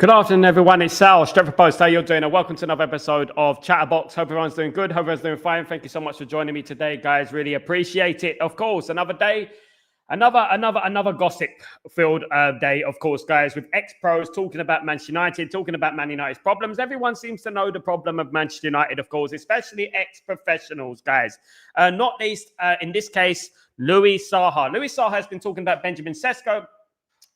Good afternoon, everyone. It's Sal, Stretford Post. How you doing? And welcome to another episode of Chatterbox. Hope everyone's doing good. Hope everyone's doing fine. Thank you so much for joining me today, guys. Really appreciate it. Of course, another day, another gossip-filled day, of course, guys, with ex-pros talking about Manchester United, talking about Man United's problems. Everyone seems to know the problem of Manchester United, of course, especially ex-professionals, guys. Not least, in this case, Louis Saha. Louis Saha has been talking about Benjamin Sesko.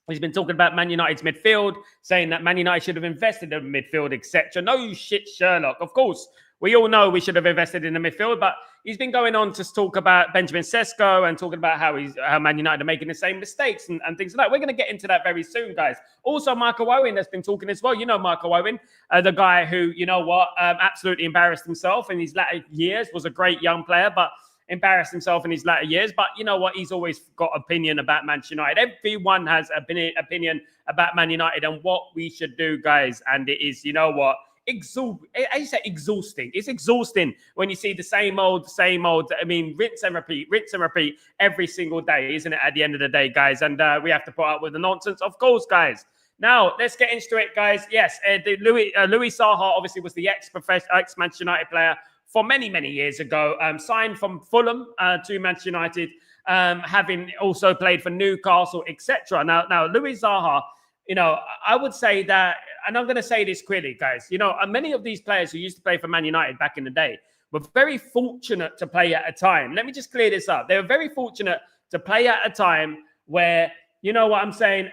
He's been talking about Man United's midfield, saying that Man United should have invested in midfield, etc. No shit, Sherlock. Of course, we all know we should have invested in the midfield, but he's been going on to talk about Benjamin Sesko and talking about how Man United are making the same mistakes and things like that. We're going to get into that very soon, guys. Also, Michael Owen has been talking as well. You know Michael Owen, the guy who, you know what, absolutely embarrassed himself in his latter years, was a great young player, but embarrassed himself in his latter years. But you know what? He's always got opinion about Manchester United. Everyone has an opinion about Man United and what we should do, guys. And it is, you know what? Exhausting. It's exhausting when you see the same old. I mean, rinse and repeat every single day, isn't it? At the end of the day, guys. And we have to put up with the nonsense, of course, guys. Now, let's get into it, guys. Yes, Louis Saha obviously was the ex-Manchester United player for many, many years ago, signed from Fulham to Manchester United, having also played for Newcastle, etc. Now, Louis Saha, you know, I would say that, and I'm going to say this clearly, guys, you know, many of these players who used to play for Man United back in the day were very fortunate to play at a time. Let me just clear this up. They were very fortunate to play at a time where, you know what I'm saying,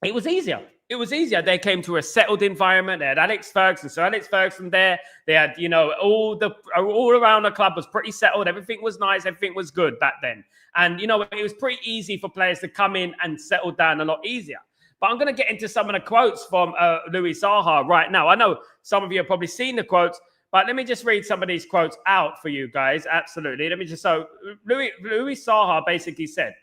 it was easier. It was easier. They came to a settled environment. They had Sir Alex Ferguson there. They had, you know, all around the club was pretty settled. Everything was nice. Everything was good back then. And, you know, it was pretty easy for players to come in and settle down a lot easier. But I'm going to get into some of the quotes from Louis Saha right now. I know some of you have probably seen the quotes, but let me just read some of these quotes out for you guys. Absolutely. So Louis Saha basically said,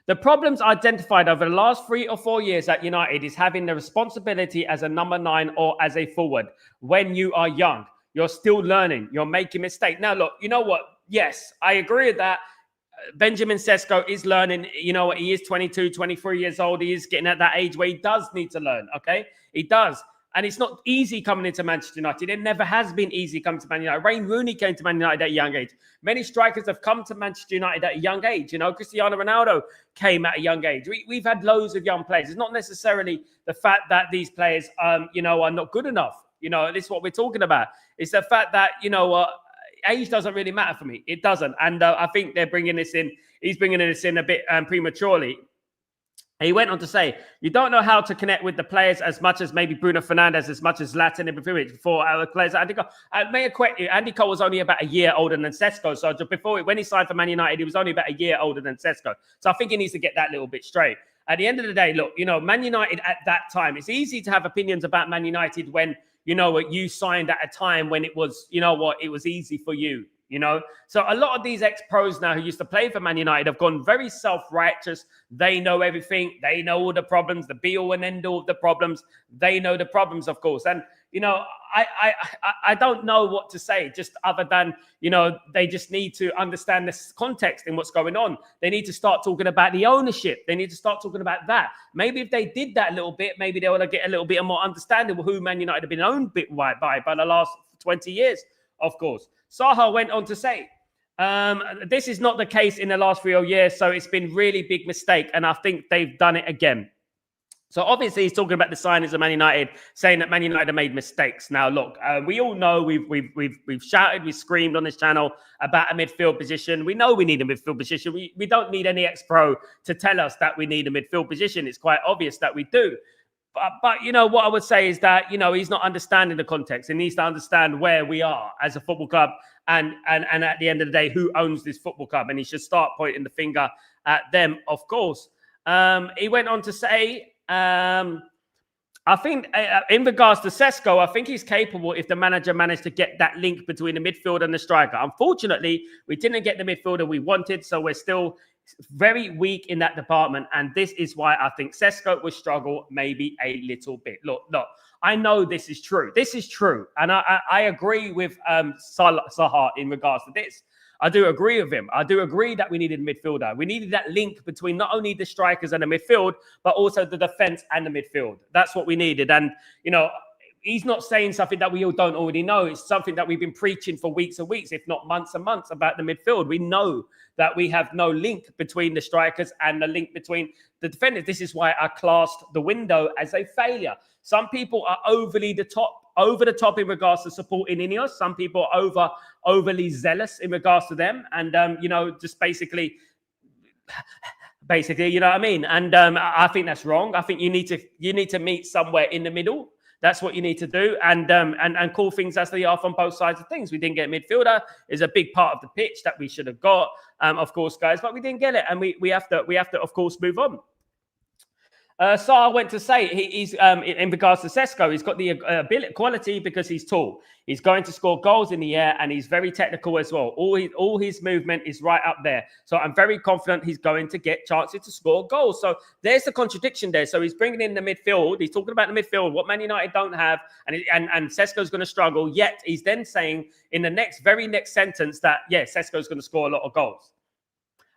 "The problems identified over the last 3 or 4 years at United is having the responsibility as a number 9 or as a forward. When you are young, you're still learning. You're making mistakes." Now, look, you know what? Yes, I agree with that. Benjamin Sesko is learning. You know what? He is 22, 23 years old. He is getting at that age where he does need to learn, okay? He does. And it's not easy coming into Manchester United. It never has been easy coming to Man United. Wayne Rooney came to Man United at a young age. Many strikers have come to Manchester United at a young age. You know, Cristiano Ronaldo came at a young age. We've had loads of young players. It's not necessarily the fact that these players, you know, are not good enough. You know, this is what we're talking about. It's the fact that, you know, age doesn't really matter for me. It doesn't. And I think they're bringing this in. He's bringing this in a bit prematurely. He went on to say, "You don't know how to connect with the players as much as maybe Bruno Fernandes, as much as Zlatan Ibrahimovic before our players." Andy Cole, may I correct you, Andy Cole was only about a year older than Sesko. So before, when he signed for Man United, he was only about a year older than Sesko. So I think he needs to get that little bit straight. At the end of the day, look, you know, Man United at that time, it's easy to have opinions about Man United when, you know, you signed at a time when it was, you know what, it was easy for you. You know, so a lot of these ex-pros now who used to play for Man United have gone very self-righteous. They know everything. They know all the problems, the be-all and end-all of the problems. They know the problems, of course. And, you know, I don't know what to say, just other than, you know, they just need to understand this context in what's going on. They need to start talking about the ownership. They need to start talking about that. Maybe if they did that a little bit, maybe they would get a little bit more understanding of who Man United have been owned by the last 20 years, of course. Saha went on to say, "This is not the case in the last 3 years, so it's been really big mistake, and I think they've done it again." So obviously he's talking about the signings of Man United, saying that Man United have made mistakes. Now, look, we all know we've shouted, we screamed on this channel about a midfield position. We know we need a midfield position. We don't need any ex-pro to tell us that we need a midfield position. It's quite obvious that we do. But you know, what I would say is that, you know, he's not understanding the context. He needs to understand where we are as a football club and at the end of the day, who owns this football club. And he should start pointing the finger at them, of course. He went on to say, I think in regards to Sesko, I think he's capable if the manager managed to get that link between the midfield and the striker. Unfortunately, we didn't get the midfielder we wanted, so we're still very weak in that department. And this is why I think Sesko will struggle maybe a little bit. Look, I know this is true. This is true. And I agree with Saha in regards to this. I do agree with him. I do agree that we needed a midfielder. We needed that link between not only the strikers and the midfield, but also the defense and the midfield. That's what we needed. And, he's not saying something that we all don't already know. It's something that we've been preaching for weeks and weeks, if not months and months, about the midfield. We know that we have no link between the strikers and the link between the defenders. This is why I classed the window as a failure. Some people are over the top in regards to supporting Ineos. Some people are overly zealous in regards to them. And, just basically, you know what I mean? And I think that's wrong. I think you need to meet somewhere in the middle. That's what you need to do, and call things as they are from both sides of things. We didn't get a midfielder. Is a big part of the pitch that we should have got, of course, guys. But we didn't get it, and we have to, of course, move on. Saha went to say he's in regards to Sesko, he's got the ability, quality because he's tall. He's going to score goals in the air, and he's very technical as well. All his movement is right up there. So I'm very confident he's going to get chances to score goals. So there's the contradiction there. So he's bringing in the midfield. He's talking about the midfield, what Man United don't have, and Sesko's going to struggle. Yet he's then saying in the very next sentence that Sesko's going to score a lot of goals.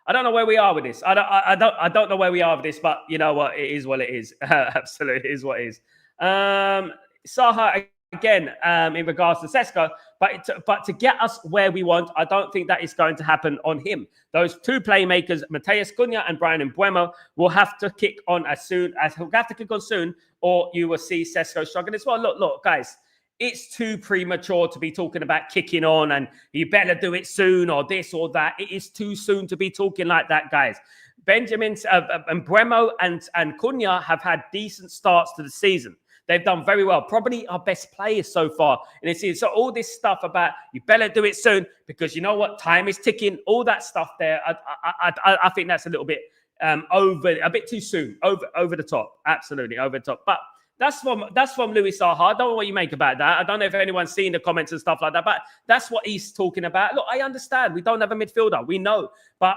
I don't know where we are with this. I don't know where we are with this, but you know what? It is what it is. Absolutely, it is what it is. Saha again in regards to Sesko, but to get us where we want, I don't think that is going to happen on him. Those two playmakers, Matheus Cunha and Bryan Mbeumo, will have to kick on soon, or you will see Sesko struggling as well. Look, guys. It's too premature to be talking about kicking on and you better do it soon or this or that. It is too soon to be talking like that, guys. Benjamin and Mbeumo and Cunha have had decent starts to the season. They've done very well. Probably our best players so far in the season. So all this stuff about you better do it soon because you know what? Time is ticking. All that stuff there. I think that's a little bit a bit too soon. Over the top. Absolutely over the top. But that's from Louis Saha. I don't know what you make about that. I don't know if anyone's seen the comments and stuff like that, but that's what he's talking about. Look, I understand. We don't have a midfielder. We know. But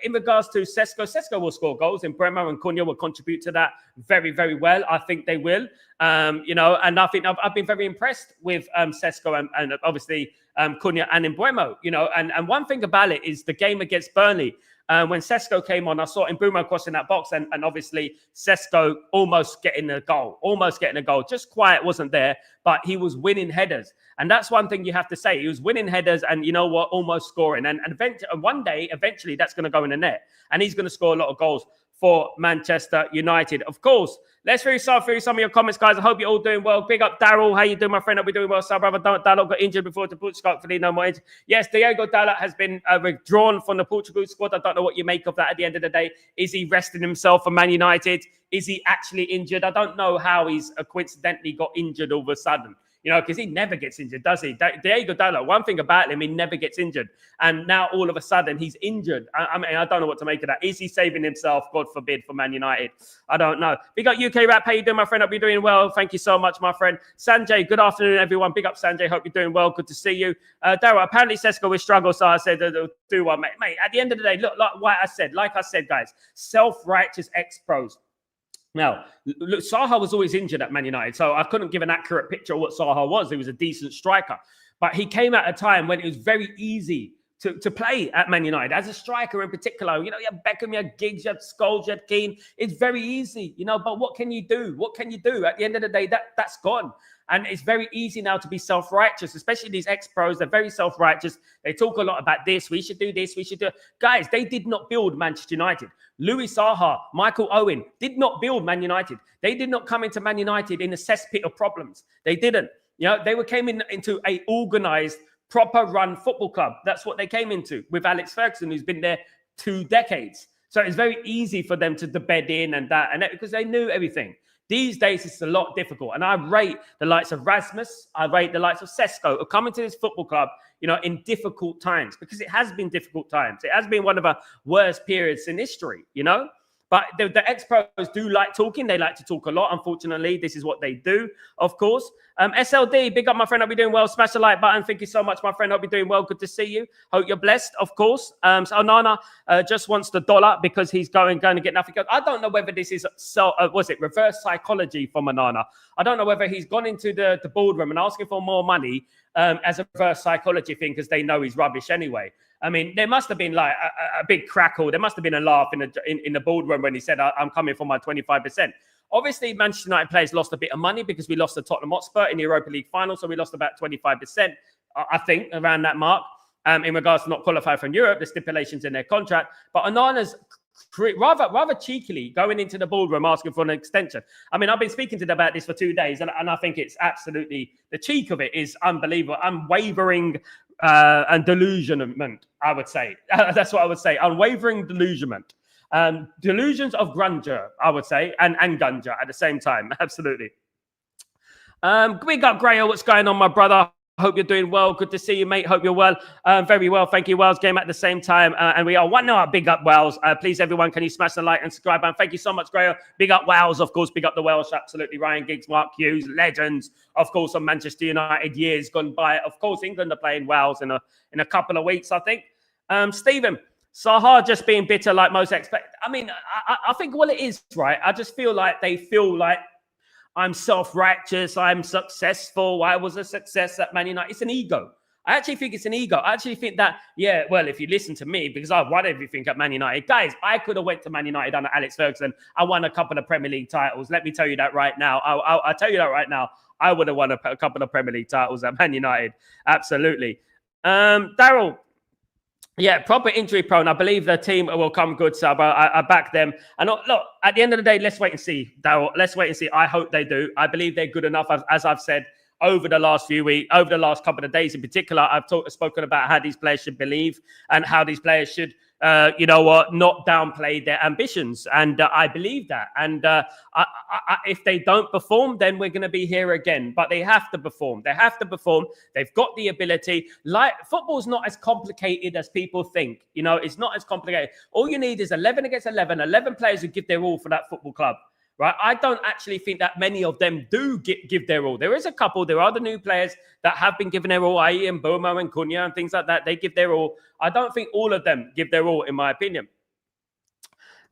in regards to Sesko will score goals, and Mbeumo and Cunha will contribute to that very, very well. I think they will. And I think I've been very impressed with Sesko and obviously Cunha and Mbeumo. And one thing about it is the game against Burnley. When Sesko came on, I saw Mbeumo crossing that box and obviously Sesko almost getting a goal. Just quite wasn't there, but he was winning headers. And that's one thing you have to say. He was winning headers and you know what, almost scoring. And one day, eventually, that's going to go in the net. And he's going to score a lot of goals for Manchester United. Of course, let's through some of your comments, guys. I hope you're all doing well. Big up, Daryl. How you doing, my friend? Hope you're doing well. So, brother, Dalot got injured before the Portugal. Hopefully, no more injury. Yes, Diego Dalot has been withdrawn from the Portugal squad. I don't know what you make of that at the end of the day. Is he resting himself for Man United? Is he actually injured? I don't know how he's coincidentally got injured all of a sudden. Because he never gets injured, does he? Diego Dalot, one thing about him, he never gets injured. And now all of a sudden he's injured. I mean, I don't know what to make of that. Is he saving himself, God forbid, for Man United? I don't know. Big up UK Rap. How you doing, my friend? Hope you're doing well. Thank you so much, my friend. Sanjay, good afternoon, everyone. Big up, Sanjay. Hope you're doing well. Good to see you. Daryl, apparently Sesko will struggle, so I said, do one, mate. Mate, at the end of the day, look, like I said, guys, self-righteous ex-pros. Now, look, Saha was always injured at Man United, so I couldn't give an accurate picture of what Saha was. He was a decent striker. But he came at a time when it was very easy to play at Man United. As a striker in particular, you had Beckham, you had Giggs, you had Scholes, you had Keane. It's very easy, but what can you do? What can you do? At the end of the day, that's gone. And it's very easy now to be self-righteous, especially these ex-pros. They're very self-righteous. They talk a lot about this. We should do this. We should do it. Guys, they did not build Manchester United. Louis Saha, Michael Owen did not build Man United. They did not come into Man United in a cesspit of problems. They didn't. They came into a organised, proper run football club. That's what they came into with Alex Ferguson, who's been there 2 decades. So it's very easy for them to bed in and that because they knew everything. These days, it's a lot difficult. And I rate the likes of Rasmus, I rate the likes of Sesko, who come into this football club, in difficult times, because it has been difficult times. It has been one of the worst periods in history, But the ex-pros do like talking. They like to talk a lot. Unfortunately, this is what they do, of course. SLD, big up, my friend. Hope you're doing well. Smash the like button. Thank you so much, my friend. Hope you're doing well. Good to see you. Hope you're blessed, of course. So Onana just wants the dollar because he's going to get nothing. I don't know whether this is, reverse psychology from Onana. I don't know whether he's gone into the boardroom and asking for more money as a reverse psychology thing because they know he's rubbish anyway. I mean, there must have been like a big crackle. There must have been a laugh in the boardroom when he said, I'm coming for my 25%. Obviously, Manchester United players lost a bit of money because we lost to Tottenham Hotspur in the Europa League final. So we lost about 25%, I think, around that mark. In regards to not qualifying from Europe, the stipulations in their contract. But Onana's rather cheekily going into the boardroom asking for an extension. I mean, I've been speaking to them about this for 2 days, and I think it's absolutely, the cheek of it is unbelievable. Unwavering and delusionment, I would say. That's what I would say. Unwavering delusionment. Delusions of grandeur, I would say, and grandeur at the same time. Absolutely. Big up, Grail. What's going on, my brother? Hope you're doing well. Good to see you, mate. Hope you're well. Very well. Thank you. Wales game at the same time. And we are 1-0. Big up, Wales. Please, everyone, can you smash the like and subscribe? And thank you so much, Grail. Big up, Wales. Of course, big up the Welsh. Absolutely. Ryan Giggs, Mark Hughes, legends. Of course, on Manchester United, years gone by. Of course, England are playing Wales in a couple of weeks, I think. Stephen, Saha just being bitter like most expect. I mean, I think what it is, right? I just feel like they feel like I'm self-righteous, I'm successful, I was a success at Man United. It's an ego. I actually think it's an ego. I actually think that, yeah, well, if you listen to me, because I've won everything at Man United. Guys, I could have went to Man United under Alex Ferguson. I won a couple of Premier League titles. Let me tell you that right now. I'll tell you that right now. I would have won a couple of Premier League titles at Man United. Absolutely. Daryl, yeah, proper injury prone. I believe the team will come good, so I back them. And look, at the end of the day, let's wait and see, Daryl. Let's wait and see. I hope they do. I believe they're good enough, as I've said over the last few weeks, over the last couple of days in particular. I've spoken about how these players should believe and how these players should, not downplay their ambitions. And I believe that. And if they don't perform, then we're going to be here again. But they have to perform. They have to perform. They've got the ability. Like, football's not as complicated as people think. You know, it's not as complicated. All you need is 11 against 11, 11 players who give their all for that football club. Right, I don't actually think that many of them do give their all. There is a couple. There are the new players that have been given their all, i.e. and Bomo and Cunha and things like that. They give their all. I don't think all of them give their all, in my opinion.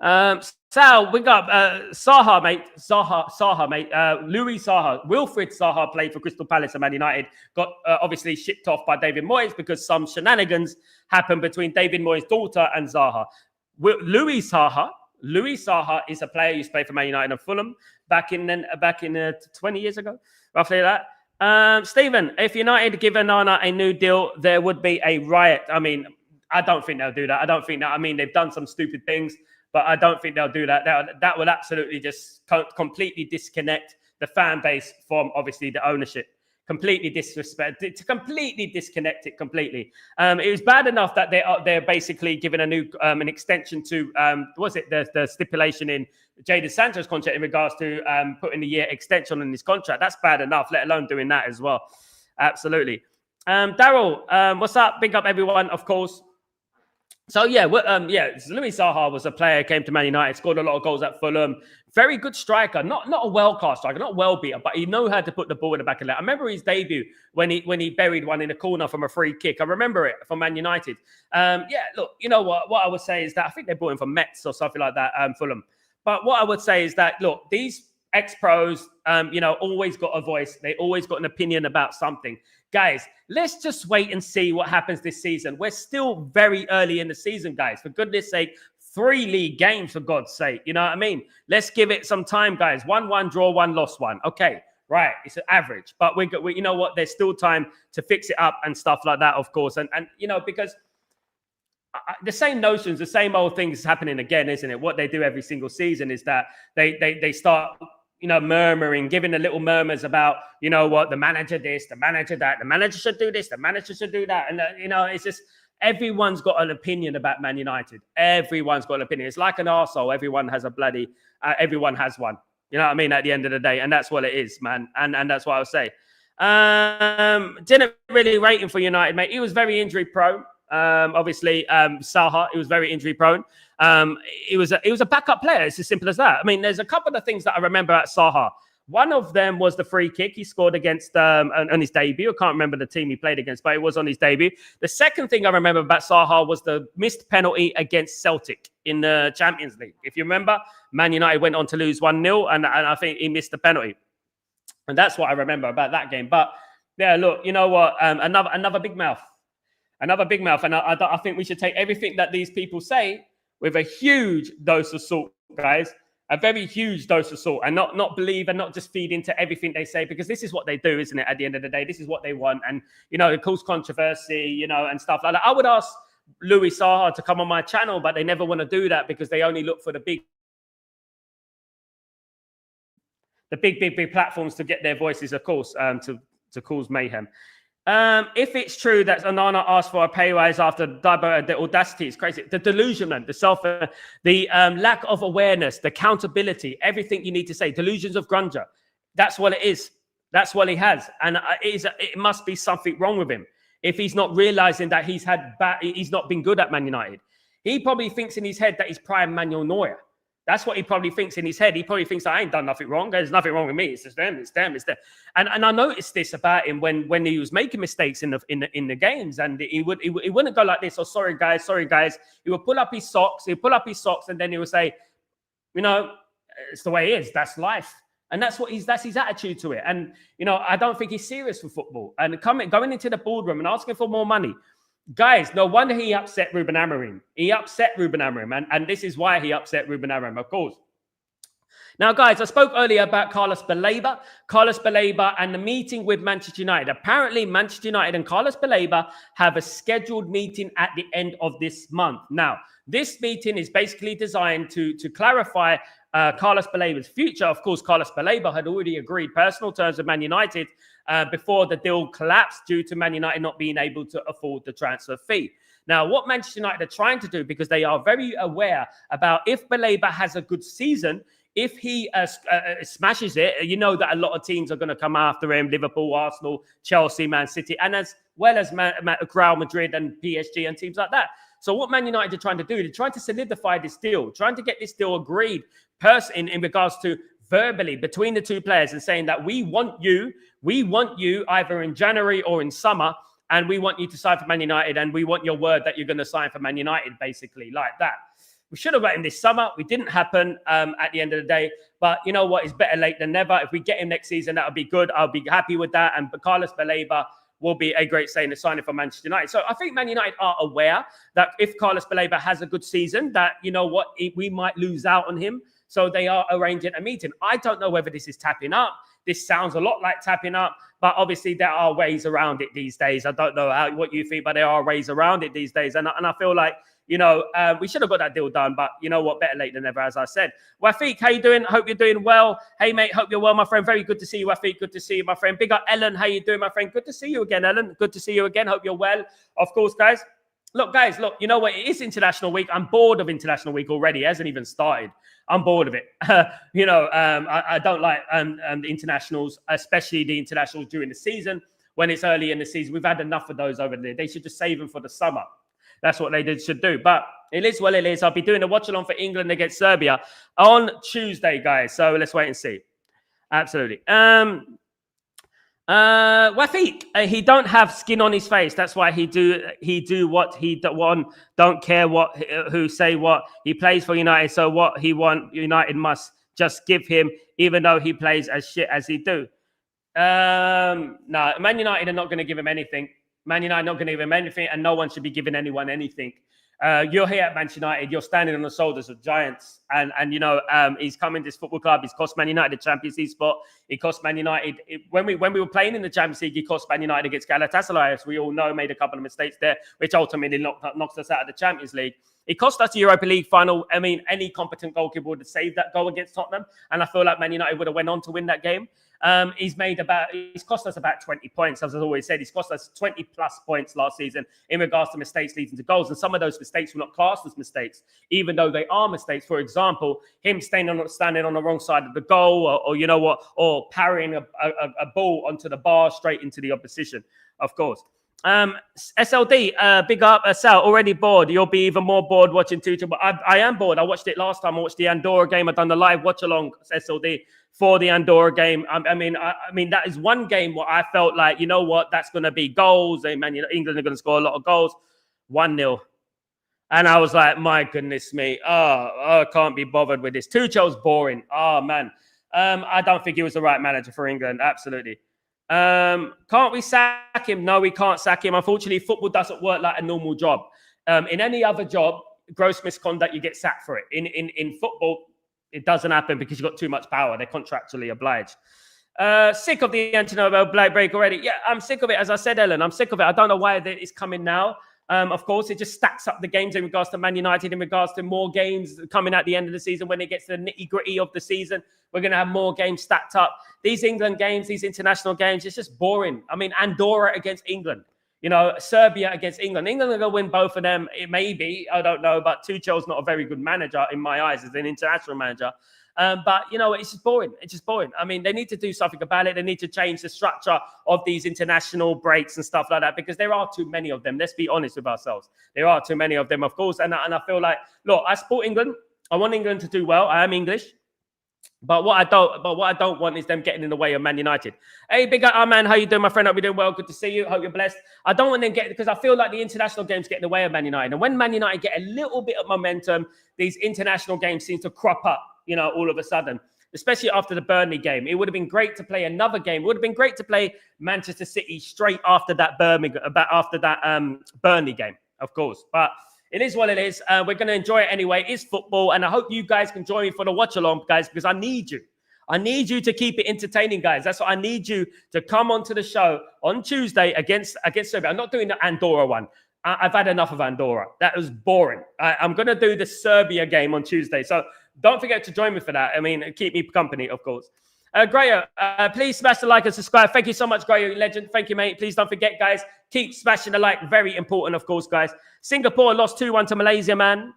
Sal, we got Saha, mate. Saha, mate. Louis Saha. Wilfried Saha played for Crystal Palace and Man United. Got obviously shipped off by David Moyes because some shenanigans happened between David Moyes' daughter and Zaha. Louis Saha is a player who used to play for Man United and Fulham back in 20 years ago, roughly that. Stephen, if United give Onana a new deal, there would be a riot. I mean, I don't think they'll do that. I don't think that. I mean, they've done some stupid things, but I don't think they'll do that. That would absolutely just completely disconnect the fan base from obviously the ownership. Completely completely disconnect it completely. It was bad enough that they're basically giving a new an extension to the stipulation in Jadon Sancho's contract in regards to putting a year extension on his contract. That's bad enough, let alone doing that as well. Absolutely. Daryl, what's up? Big up everyone, of course. So Louis Saha was a player, came to Man United, scored a lot of goals at Fulham. Very good striker, not a well-cast striker, not well-beater, but he knows how to put the ball in the back of the net. I remember his debut when he buried one in the corner from a free kick. I remember it from Man United. Look, you know what I would say is that I think they bought him from Metz or something like that, Fulham. But what I would say is that, look, these ex-pros, always got a voice. They always got an opinion about something. Guys, let's just wait and see what happens this season. We're still very early in the season, guys. For goodness sake, 3 league games, for God's sake. You know what I mean? Let's give it some time, guys. 1-1, draw 1, lost 1. Okay, right. It's an average. But we you know what? There's still time to fix it up and stuff like that, of course. And because the same notions, the same old things is happening again, isn't it? What they do every single season is that they start murmuring, giving the little murmurs about, the manager this, the manager that, the manager should do this, the manager should do that. And, it's just, everyone's got an opinion about Man United. Everyone's got an opinion. It's like an arsehole. Everyone has everyone has one. You know what I mean? At the end of the day. And that's what it is, man. And that's what I would say. Didn't really rate him for United, mate. He was very injury prone. Obviously, Saha, he was very injury prone. He was a backup player. It's as simple as that. I mean, there's a couple of things that I remember at Saha. One of them was the free kick he scored against on his debut. I can't remember the team he played against, but it was on his debut. The second thing I remember about Saha was the missed penalty against Celtic in the Champions League. If you remember, Man United went on to lose 1-0, and I think he missed the penalty. And that's what I remember about that game. But yeah, look, you know what? Another big mouth. Another big mouth. And I think we should take everything that these people say with a huge dose of salt, guys. A very huge dose of salt, and not believe and not just feed into everything they say, because this is what they do, isn't it? At the end of the day, this is what they want. And, it causes controversy, and stuff like that. I would ask Louis Saha to come on my channel, but they never want to do that because they only look for the big platforms to get their voices, of course, to cause mayhem. If it's true that Onana asked for a pay rise after Dybala, the audacity is crazy. The delusionment, the lack of awareness, the accountability, everything you need to say, delusions of grandeur. That's what it is. That's what he has. And it must be something wrong with him if he's not realizing that he's not been good at Man United. He probably thinks in his head that he's prime Manuel Neuer. That's what he probably thinks in his head. He probably thinks, I ain't done nothing wrong. There's nothing wrong with me. It's just them. It's them. It's them. And I noticed this about him when he was making mistakes in the games, and he wouldn't go like this. Oh, sorry guys. He would pull up his socks. And then he would say, it's the way it is. That's life. And that's his attitude to it. And I don't think he's serious for football. And going into the boardroom and asking for more money. Guys, no wonder he upset Ruben Amorim. And this is why he upset Ruben Amorim, of course. Now, guys, I spoke earlier about Carlos Baleba and the meeting with Manchester United. Apparently, Manchester United and Carlos Baleba have a scheduled meeting at the end of this month. Now, this meeting is basically designed to clarify Carlos Baleba's future. Of course, Carlos Baleba had already agreed personal terms with Man United before the deal collapsed due to Man United not being able to afford the transfer fee. Now, what Manchester United are trying to do, because they are very aware about if Baleba has a good season, if he smashes it, that a lot of teams are going to come after him, Liverpool, Arsenal, Chelsea, Man City, and as well as Real Madrid and PSG and teams like that. So what Man United are trying to do, they're trying to solidify this deal, trying to get this deal agreed in regards to verbally between the two players, and saying that we want you either in January or in summer, and we want you to sign for Man United, and we want your word that you're going to sign for Man United, basically, like that. We should have got him this summer. It didn't happen at the end of the day. But you know what? It's better late than never. If we get him next season, that'll be good. I'll be happy with that. And Carlos Baleba will be a great signing for Manchester United. So I think Man United are aware that if Carlos Baleba has a good season, that, we might lose out on him. So they are arranging a meeting. I don't know whether this is tapping up. This sounds a lot like tapping up, but obviously there are ways around it these days. I don't know what you think, but there are ways around it these days. And I feel like, we should have got that deal done, but you know what? Better late than never, as I said. Wafiq, how you doing? Hope you're doing well. Hey, mate, hope you're well, my friend. Very good to see you, Wafiq. Good to see you, my friend. Big up, Ellen. How you doing, my friend? Good to see you again, Ellen. Good to see you again. Hope you're well. Of course, guys. Look, you know what? It is International Week. I'm bored of International Week already. It hasn't even started. I'm bored of it. I don't like the internationals, especially the internationals during the season when it's early in the season. We've had enough of those over there. They should just save them for the summer. That's what they should do. But it is what it is. I'll be doing a watch-along for England against Serbia on Tuesday, guys. So let's wait and see. Absolutely. Wafiq, he don't have skin on his face. That's why he do what he want. Don't care who say what. He plays for United, so what he want, United must just give him, even though he plays as shit as he do. No, Man United are not going to give him anything. Man United not going to give him anything, and no one should be giving anyone anything. You're here at Manchester United. You're standing on the shoulders of giants, and he's come into this football club. He's cost Man United the Champions League spot. He cost Man United when we were playing in the Champions League. He cost Man United against Galatasaray, as we all know, made a couple of mistakes there, which ultimately knocks us out of the Champions League. It cost us the Europa League final. I mean, any competent goalkeeper would have saved that goal against Tottenham, and I feel like Man United would have went on to win that game. He's cost us about 20 points, as I've always said. He's cost us 20 plus points last season in regards to mistakes leading to goals. And some of those mistakes were not classed as mistakes, even though they are mistakes. For example, him standing on the wrong side of the goal, or parrying a ball onto the bar straight into the opposition, of course. SLD, big up, Sal, already bored. You'll be even more bored watching Tuchel, but I am bored. I watched it last time. I watched the Andorra game. I've done the live watch along, SLD, for the Andorra game. I mean, that is one game where I felt like, you know what, that's going to be goals. Man, England are going to score a lot of goals. 1-0. And I was like, my goodness me. I can't be bothered with this. Tuchel's boring. Oh, man. I don't think he was the right manager for England. Absolutely. Can't we sack him? No, we can't sack him. Unfortunately, football doesn't work like a normal job. In any other job, gross misconduct, you get sacked for it. In football, it doesn't happen because you've got too much power. They're contractually obliged. Sick of the Antonio break already. Yeah, I'm sick of it. As I said, Ellen, I'm sick of it. I don't know why it's coming now. Of course, it just stacks up the games in regards to Man United, in regards to more games coming at the end of the season. When it gets to the nitty-gritty of the season, we're going to have more games stacked up. These England games, these international games, it's just boring. I mean, Andorra against England, Serbia against England. England are going to win both of them. It may be, I don't know, but Tuchel's not a very good manager in my eyes as an international manager. But, it's just boring. It's just boring. I mean, they need to do something about it. They need to change the structure of these international breaks and stuff like that because there are too many of them. Let's be honest with ourselves. There are too many of them, of course. And I feel like, look, I support England. I want England to do well. I am English. But what I don't want is them getting in the way of Man United. Hey, big up, man. How you doing, my friend? Hope you're doing well. Good to see you. Hope you're blessed. I don't want them because I feel like the international games get in the way of Man United. And when Man United get a little bit of momentum, these international games seem to crop up, all of a sudden, especially after the Burnley game. It would have been great to play another game. It would have been great to play Manchester City straight after that Burnley game, of course. But it is what it is. We're going to enjoy it anyway. It's football. And I hope you guys can join me for the watch along, guys, because I need you. I need you to keep it entertaining, guys. That's what I need you to come onto the show on Tuesday against Serbia. I'm not doing the Andorra one. I've had enough of Andorra. That was boring. I'm going to do the Serbia game on Tuesday. So don't forget to join me for that. I mean, keep me company, of course. Grayo, please smash the like and subscribe. Thank you so much, Grayo, legend. Thank you, mate. Please don't forget, guys, keep smashing the like. Very important, of course, guys. Singapore lost 2-1 to Malaysia, man.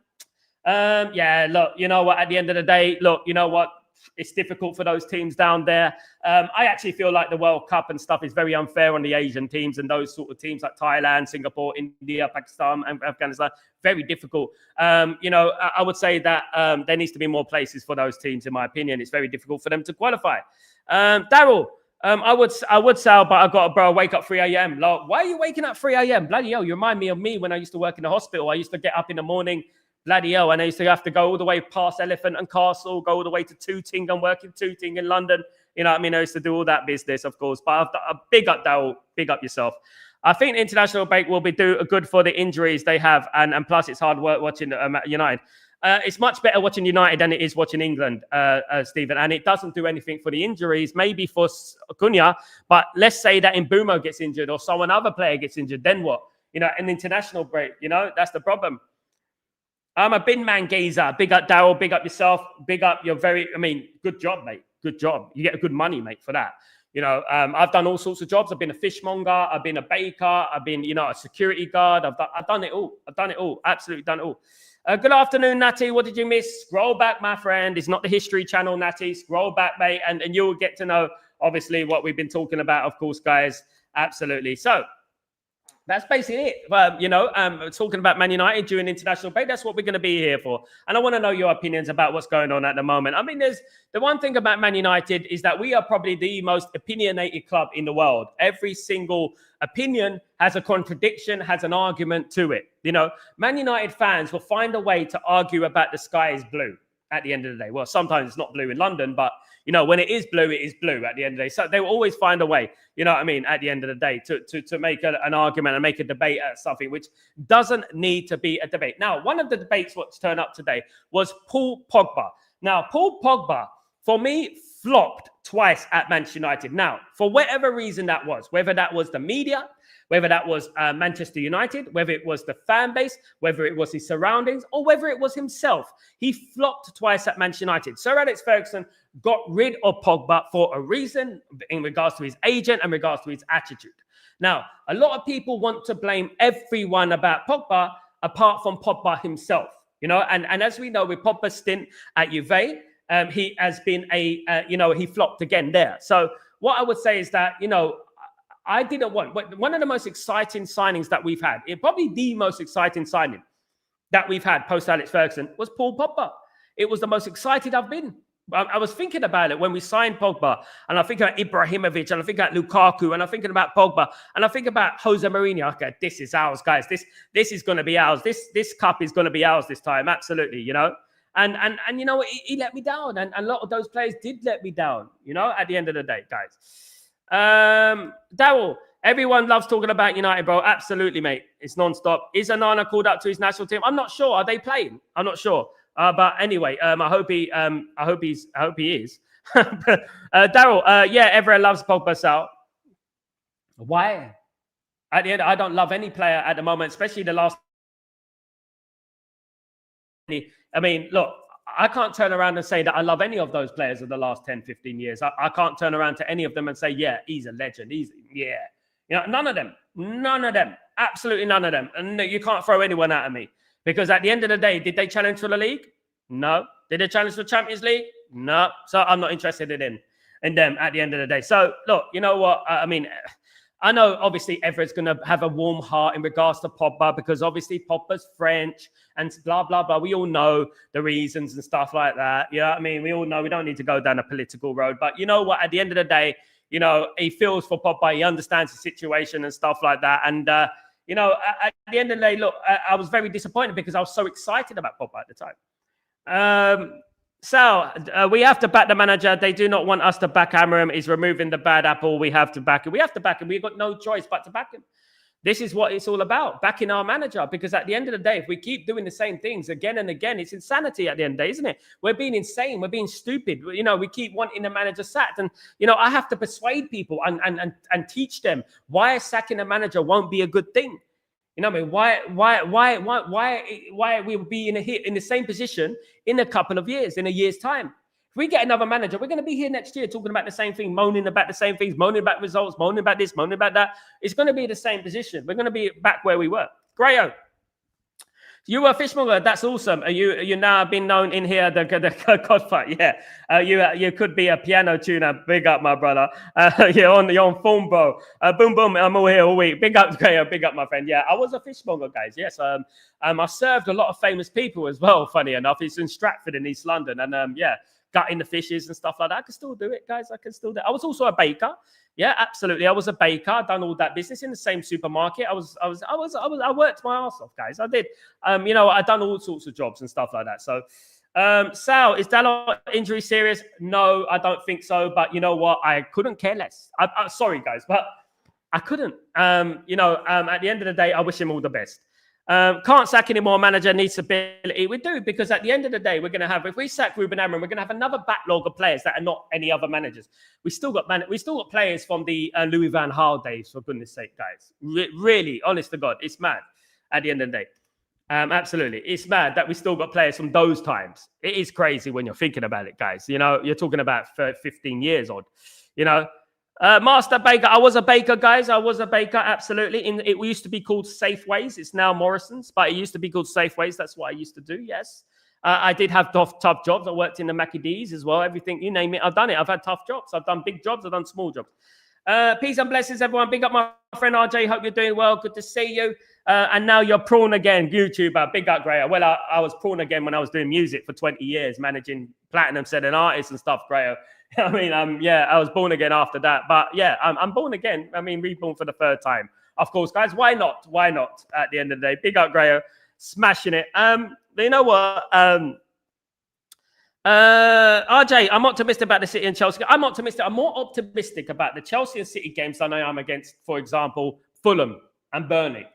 Yeah, look, you know what? At the end of the day, look, you know what? It's difficult for those teams down there. I actually feel like the World Cup and stuff is very unfair on the Asian teams and those sort of teams like Thailand, Singapore, India, Pakistan, and Afghanistan. Very difficult. I would say that there needs to be more places for those teams, in my opinion. It's very difficult for them to qualify. Daryl, I would Sal, but I've got to wake up 3 a.m. Like, why are you waking up 3 a.m.? Bloody hell, you remind me of me when I used to work in the hospital. I used to get up in the morning. Bloody hell, and I used to have to go all the way past Elephant and Castle, go all the way to Tooting and work in Tooting in London. You know what I mean? I used to do all that business, of course. But big up, Daryl. Big up yourself. I think the international break will be good for the injuries they have. And plus, it's hard work watching United. It's much better watching United than it is watching England, Stephen. And it doesn't do anything for the injuries, maybe for Cunha. But let's say that Mbeumo gets injured or other player gets injured. Then what? An international break. That's the problem. I'm a bin man gazer. Big up Daryl. Big up yourself. Big up your good job, mate. Good job. You get good money, mate, for that. I've done all sorts of jobs. I've been a fishmonger. I've been a baker. I've been, a security guard. I've done it all. I've done it all. Absolutely done it all. Good afternoon, Natty. What did you miss? Scroll back, my friend. It's not the History Channel, Natty. Scroll back, mate, and you'll get to know, obviously, what we've been talking about, of course, guys. Absolutely. So, that's basically it. Talking about Man United during international break, that's what we're going to be here for. And I want to know your opinions about what's going on at the moment. I mean, there's the one thing about Man United is that we are probably the most opinionated club in the world. Every single opinion has a contradiction, has an argument to it. Man United fans will find a way to argue about the sky is blue at the end of the day. Well, sometimes it's not blue in London, but when it is blue at the end of the day. So they will always find a way, at the end of the day to make an argument and make a debate at something which doesn't need to be a debate. Now, one of the debates what's turned up today was Paul Pogba. Now, Paul Pogba, for me, flopped twice at Manchester United. Now, for whatever reason that was, whether that was the media, whether that was Manchester United, whether it was the fan base, whether it was his surroundings, or whether it was himself, he flopped twice at Manchester United. Sir Alex Ferguson got rid of Pogba for a reason in regards to his agent and regards to his attitude. Now, a lot of people want to blame everyone about Pogba apart from Pogba himself, and as we know, with Pogba's stint at Juve, he has been he flopped again there. So what I would say is that, I didn't want, but one of the most exciting signings that we've had, probably the most exciting signing that we've had post Alex Ferguson was Paul Pogba. It was the most excited I've been. I was thinking about it when we signed Pogba, and I think about Ibrahimovic, and I think about Lukaku, and I'm thinking about Pogba, and I think about Jose Mourinho. Okay, this is ours, guys. This is going to be ours. This cup is going to be ours this time. Absolutely, And he let me down, and a lot of those players did let me down. At the end of the day, guys. Daryl, everyone loves talking about United, bro. Absolutely, mate. It's non-stop. Is Onana called up to his national team? I'm not sure. Are they playing? I'm not sure. But anyway, I hope he is. Daryl, yeah, everyone loves Pogba, Sal. Why? At the end, I don't love any player at the moment, especially the last. I mean, look, I can't turn around and say that I love any of those players of the last 10, 15 years. I can't turn around to any of them and say, yeah, he's a legend. Yeah. You know, none of them. Absolutely none of them. And you can't throw anyone out of me. Because at the end of the day, did they challenge for the league? No. Did they challenge for Champions League? No. So I'm not interested in them at the end of the day. So, look, you know what? I mean, I know, obviously, Everett's going to have a warm heart in regards to Pogba because, obviously, Pogba's French and blah, blah, blah. We all know the reasons and stuff like that. You know what I mean? We all know we don't need to go down a political road. But you know what? At the end of the day, you know, he feels for Pogba. He understands the situation and stuff like that. And, you know, at the end of the day, look, I was very disappointed because I was so excited about Pogba at the time. Sal, we have to back the manager. They do not want us to back Amorim. He's removing the bad apple. We have to back him. We have to back him. We've got no choice but to back him. This is what it's all about, backing our manager. Because at the end of the day, if we keep doing the same things again and again, it's insanity at the end of the day, isn't it? We're being insane. We're being stupid. You know, we keep wanting the manager sacked. And, you know, I have to persuade people and teach them why sacking a manager won't be a good thing. You know what I mean? Why we will be in the same position in a couple of years, in a year's time? If we get another manager, we're going to be here next year talking about the same thing, moaning about the same things, moaning about results, moaning about this, moaning about that. It's going to be the same position. We're going to be back where we were. Grayo, you were a fishmonger. That's awesome. You now been known in here the Godfather. Yeah, you could be a piano tuner. Big up, my brother. You're on form, bro. Boom, boom. I'm all here all week. Big up, Grayo. Big up, my friend. Yeah, I was a fishmonger, guys. Yes. I served a lot of famous people as well. Funny enough, it's in Stratford in East London, and yeah, gutting the fishes and stuff like that. I can still do it, guys. I can still do it. I was also a baker. Yeah, absolutely. I was a baker. I've done all that business in the same supermarket. I worked my ass off, guys. I did. You know, I've done all sorts of jobs and stuff like that. So, Sal, is Dalot injury serious? No, I don't think so. But you know what? I couldn't care less. Sorry, guys, but I couldn't. You know, at the end of the day, I wish him all the best. Can't sack anymore. Manager needs stability. We do, because at the end of the day, we're going to have, if we sack Ruben Amorim, we're going to have another backlog of players that are not any other managers. We still got players from the Louis van Gaal days, for goodness sake, guys. Really, honest to God, it's mad at the end of the day. Absolutely. It's mad that we still got players from those times. It is crazy when you're thinking about it, guys. You know, you're talking about 15 years odd, you know. Master Baker. I was a baker, guys. I was a baker, absolutely. It used to be called Safeways. It's now Morrison's, but it used to be called Safeways. That's what I used to do, yes. I did have tough jobs. I worked in the Mackie D's as well. Everything, you name it, I've done it. I've had tough jobs. I've done big jobs. I've done small jobs. Peace and blessings, everyone. Big up my friend RJ. Hope you're doing well. Good to see you. And now you're prawn again, YouTuber. Big up, Grayo. Well, I was prawn again when I was doing music for 20 years, managing platinum selling artists and stuff, Grayo. I mean, yeah, I was born again after that. But yeah, I'm born again. I mean, reborn for the third time. Of course, guys, why not? Why not at the end of the day? Big up, Grayo. Smashing it. You know what? RJ, I'm optimistic about the City and Chelsea. I'm optimistic. I'm more optimistic about the Chelsea and City games than I am against, for example, Fulham and Burnley.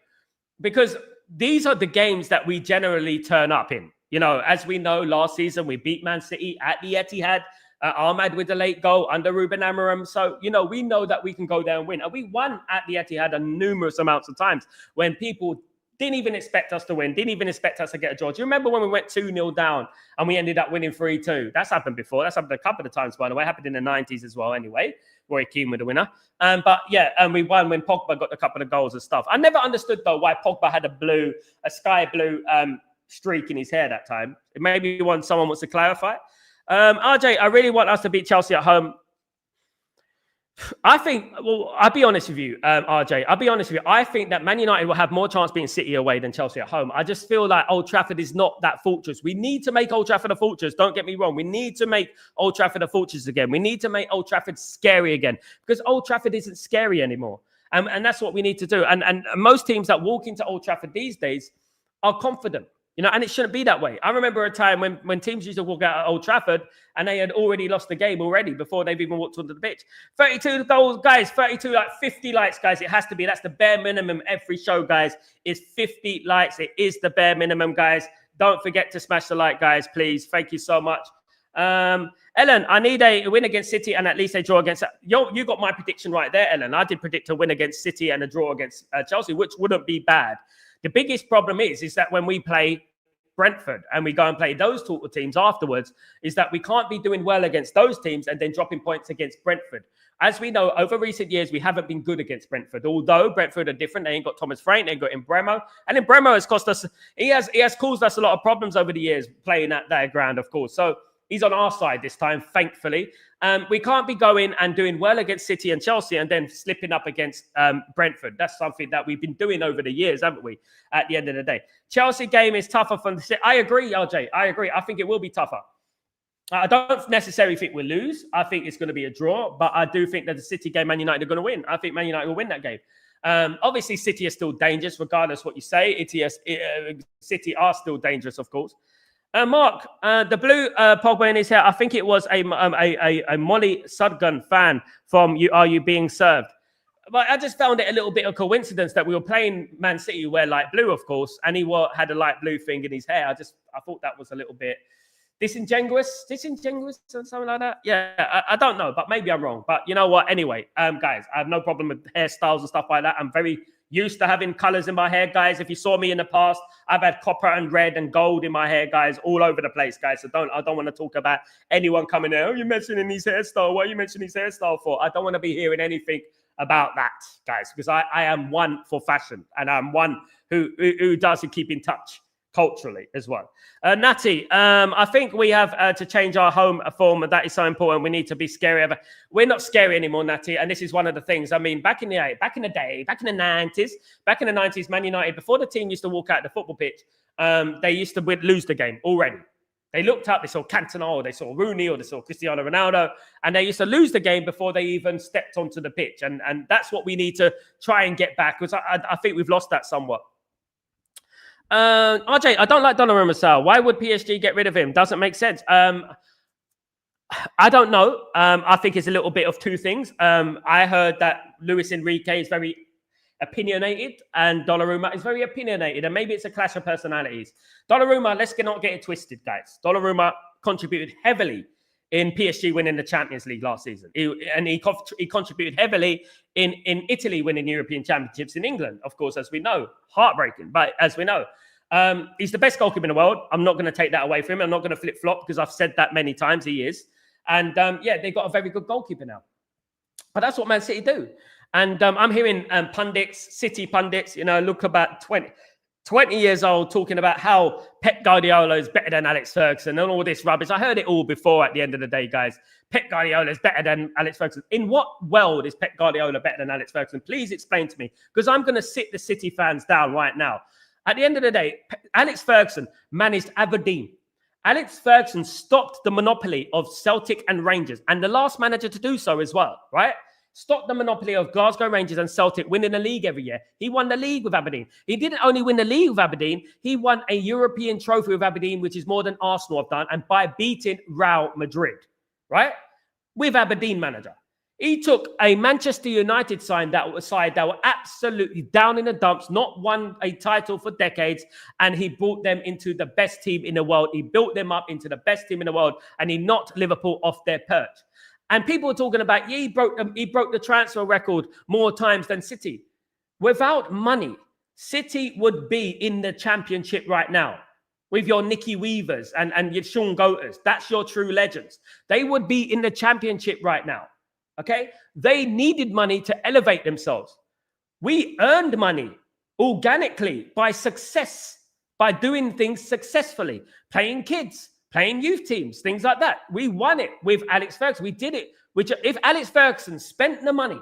Because these are the games that we generally turn up in. You know, as we know, last season we beat Man City at the Etihad. Ahmad with the late goal under Ruben Amorim. So, you know, we know that we can go there and win. And we won at the Etihad a numerous amounts of times when people didn't even expect us to win, didn't even expect us to get a draw. Do you remember when we went 2-0 down and we ended up winning 3-2? That's happened before. That's happened a couple of times, by the way. It happened in the 90s as well anyway. Roy Keane with the winner. But yeah, and we won when Pogba got a couple of goals and stuff. I never understood, though, why Pogba had a sky blue streak in his hair that time. Maybe someone wants to clarify. RJ, I really want us to beat Chelsea at home. I think, well, I'll be honest with you, RJ. I'll be honest with you. I think that Man United will have more chance beating City away than Chelsea at home. I just feel like Old Trafford is not that fortress. We need to make Old Trafford a fortress. Don't get me wrong. We need to make Old Trafford a fortress again. We need to make Old Trafford scary again, because Old Trafford isn't scary anymore. And that's what we need to do. And most teams that walk into Old Trafford these days are confident. You know, and it shouldn't be that way. I remember a time when teams used to walk out at Old Trafford and they had already lost the game already before they've even walked onto the pitch. 32 goals, guys, 32, like 50 likes, guys. It has to be. That's the bare minimum every show, guys, is 50 likes. It is the bare minimum, guys. Don't forget to smash the like, guys, please. Thank you so much. Ellen, I need a win against City and at least a draw against... You got my prediction right there, Ellen. I did predict a win against City and a draw against Chelsea, which wouldn't be bad. The biggest problem is that when we play Brentford and we go and play those sort of teams afterwards, is that we can't be doing well against those teams and then dropping points against Brentford. As we know, over recent years, we haven't been good against Brentford, although Brentford are different. They ain't got Thomas Frank, they ain't got Embremo. And Embremo has cost us, he has caused us a lot of problems over the years playing at that ground, of course. So he's on our side this time, thankfully. We can't be going and doing well against City and Chelsea and then slipping up against Brentford. That's something that we've been doing over the years, haven't we, at the end of the day? Chelsea game is tougher from the City. I agree, LJ. I agree. I think it will be tougher. I don't necessarily think we'll lose. I think it's going to be a draw, but I do think that the City game, Man United are going to win. I think Man United will win that game. Obviously, City is still dangerous, regardless what you say. City are still dangerous, of course. Mark, the blue Pogba in his hair, I think it was a Molly Sudgun fan from Are You Being Served? But I just found it a little bit of coincidence that we were playing Man City who wear light blue, of course, and he had a light blue thing in his hair. I thought that was a little bit disingenuous or something like that. Yeah, I don't know, but maybe I'm wrong. But you know what? Anyway, guys, I have no problem with hairstyles and stuff like that. I'm very used to having colors in my hair, guys. If you saw me in the past, I've had copper and red and gold in my hair, guys, all over the place, guys. So I don't want to talk about anyone coming there. Oh, you're mentioning his hairstyle. What are you mentioning his hairstyle for? I don't want to be hearing anything about that, guys, because I am one for fashion and I'm one who does keep in touch culturally as well. Natty, I think we have to change our home form, and that is so important. We need to be scary. We're not scary anymore, Natty, and this is one of the things. I mean, back in the 90s, Man United, before the team used to walk out the football pitch, they used to lose the game already. They looked up, they saw Cantona, or they saw Rooney, or they saw Cristiano Ronaldo, and they used to lose the game before they even stepped onto the pitch. And that's what we need to try and get back, because I think we've lost that somewhat. RJ, I don't like Donnarumma, Sal. Why would PSG get rid of him? Doesn't make sense. I don't know. I think it's a little bit of two things. I heard that Luis Enrique is very opinionated and Donnarumma is very opinionated, and maybe it's a clash of personalities. Donnarumma, let's not get it twisted, guys. Donnarumma contributed heavily in PSG winning the Champions League last season. He contributed heavily in Italy winning European Championships, in England, of course, as we know. Heartbreaking, but as we know. He's the best goalkeeper in the world. I'm not going to take that away from him. I'm not going to flip-flop because I've said that many times. He is. And, yeah, they've got a very good goalkeeper now. But that's what Man City do. And I'm hearing City pundits, look about 20 years old, talking about how Pep Guardiola is better than Alex Ferguson and all this rubbish. I heard it all before at the end of the day, guys. Pep Guardiola is better than Alex Ferguson. In what world is Pep Guardiola better than Alex Ferguson? Please explain to me, because I'm going to sit the City fans down right now. At the end of the day, Alex Ferguson managed Aberdeen. Alex Ferguson stopped the monopoly of Celtic and Rangers, and the last manager to do so as well, right? Stopped the monopoly of Glasgow Rangers and Celtic winning the league every year. He won the league with Aberdeen. He didn't only win the league with Aberdeen, he won a European trophy with Aberdeen, which is more than Arsenal have done, and by beating Real Madrid, right? With Aberdeen manager. He took a Manchester United side that were absolutely down in the dumps, not won a title for decades, and he brought them into the best team in the world. He built them up into the best team in the world, and he knocked Liverpool off their perch. And people are talking about, he broke the transfer record more times than City. Without money, City would be in the Championship right now with your Nicky Weavers and your Sean Goaters. That's your true legends. They would be in the Championship right now, okay? They needed money to elevate themselves. We earned money organically by success, by doing things successfully, playing kids, playing youth teams, things like that. We won it with Alex Ferguson. We did it. Which, if Alex Ferguson spent the money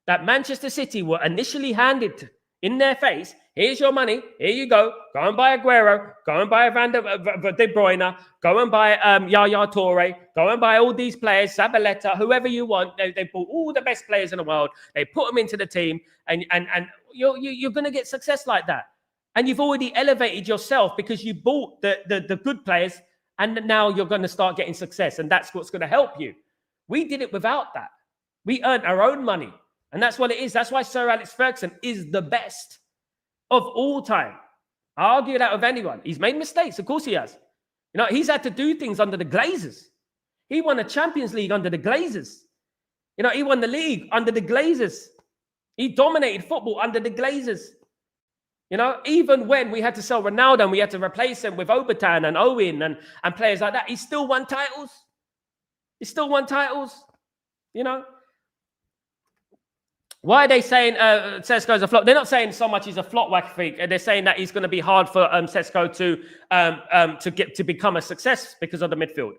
that Manchester City were initially handed in their face, here's your money, here you go and buy Aguero, go and buy De Bruyne, go and buy Yaya Toure, go and buy all these players, Zabaleta, whoever you want. They bought all the best players in the world. They put them into the team, and you're going to get success like that. And you've already elevated yourself because you bought the good players, and now you're going to start getting success. And that's what's going to help you. We did it without that. We earned our own money. And that's what it is. That's why Sir Alex Ferguson is the best of all time. I argue that with anyone. He's made mistakes. Of course he has. You know, he's had to do things under the Glazers. He won a Champions League under the Glazers. You know, he won the league under the Glazers. He dominated football under the Glazers. You know, even when we had to sell Ronaldo and we had to replace him with Obertan and Owen and players like that, he still won titles. He still won titles. You know. Why are they saying Sesko is a flop? They're not saying so much he's a flop, Wack Freak. They're saying that he's going to be hard for Sesko to become a success because of the midfield.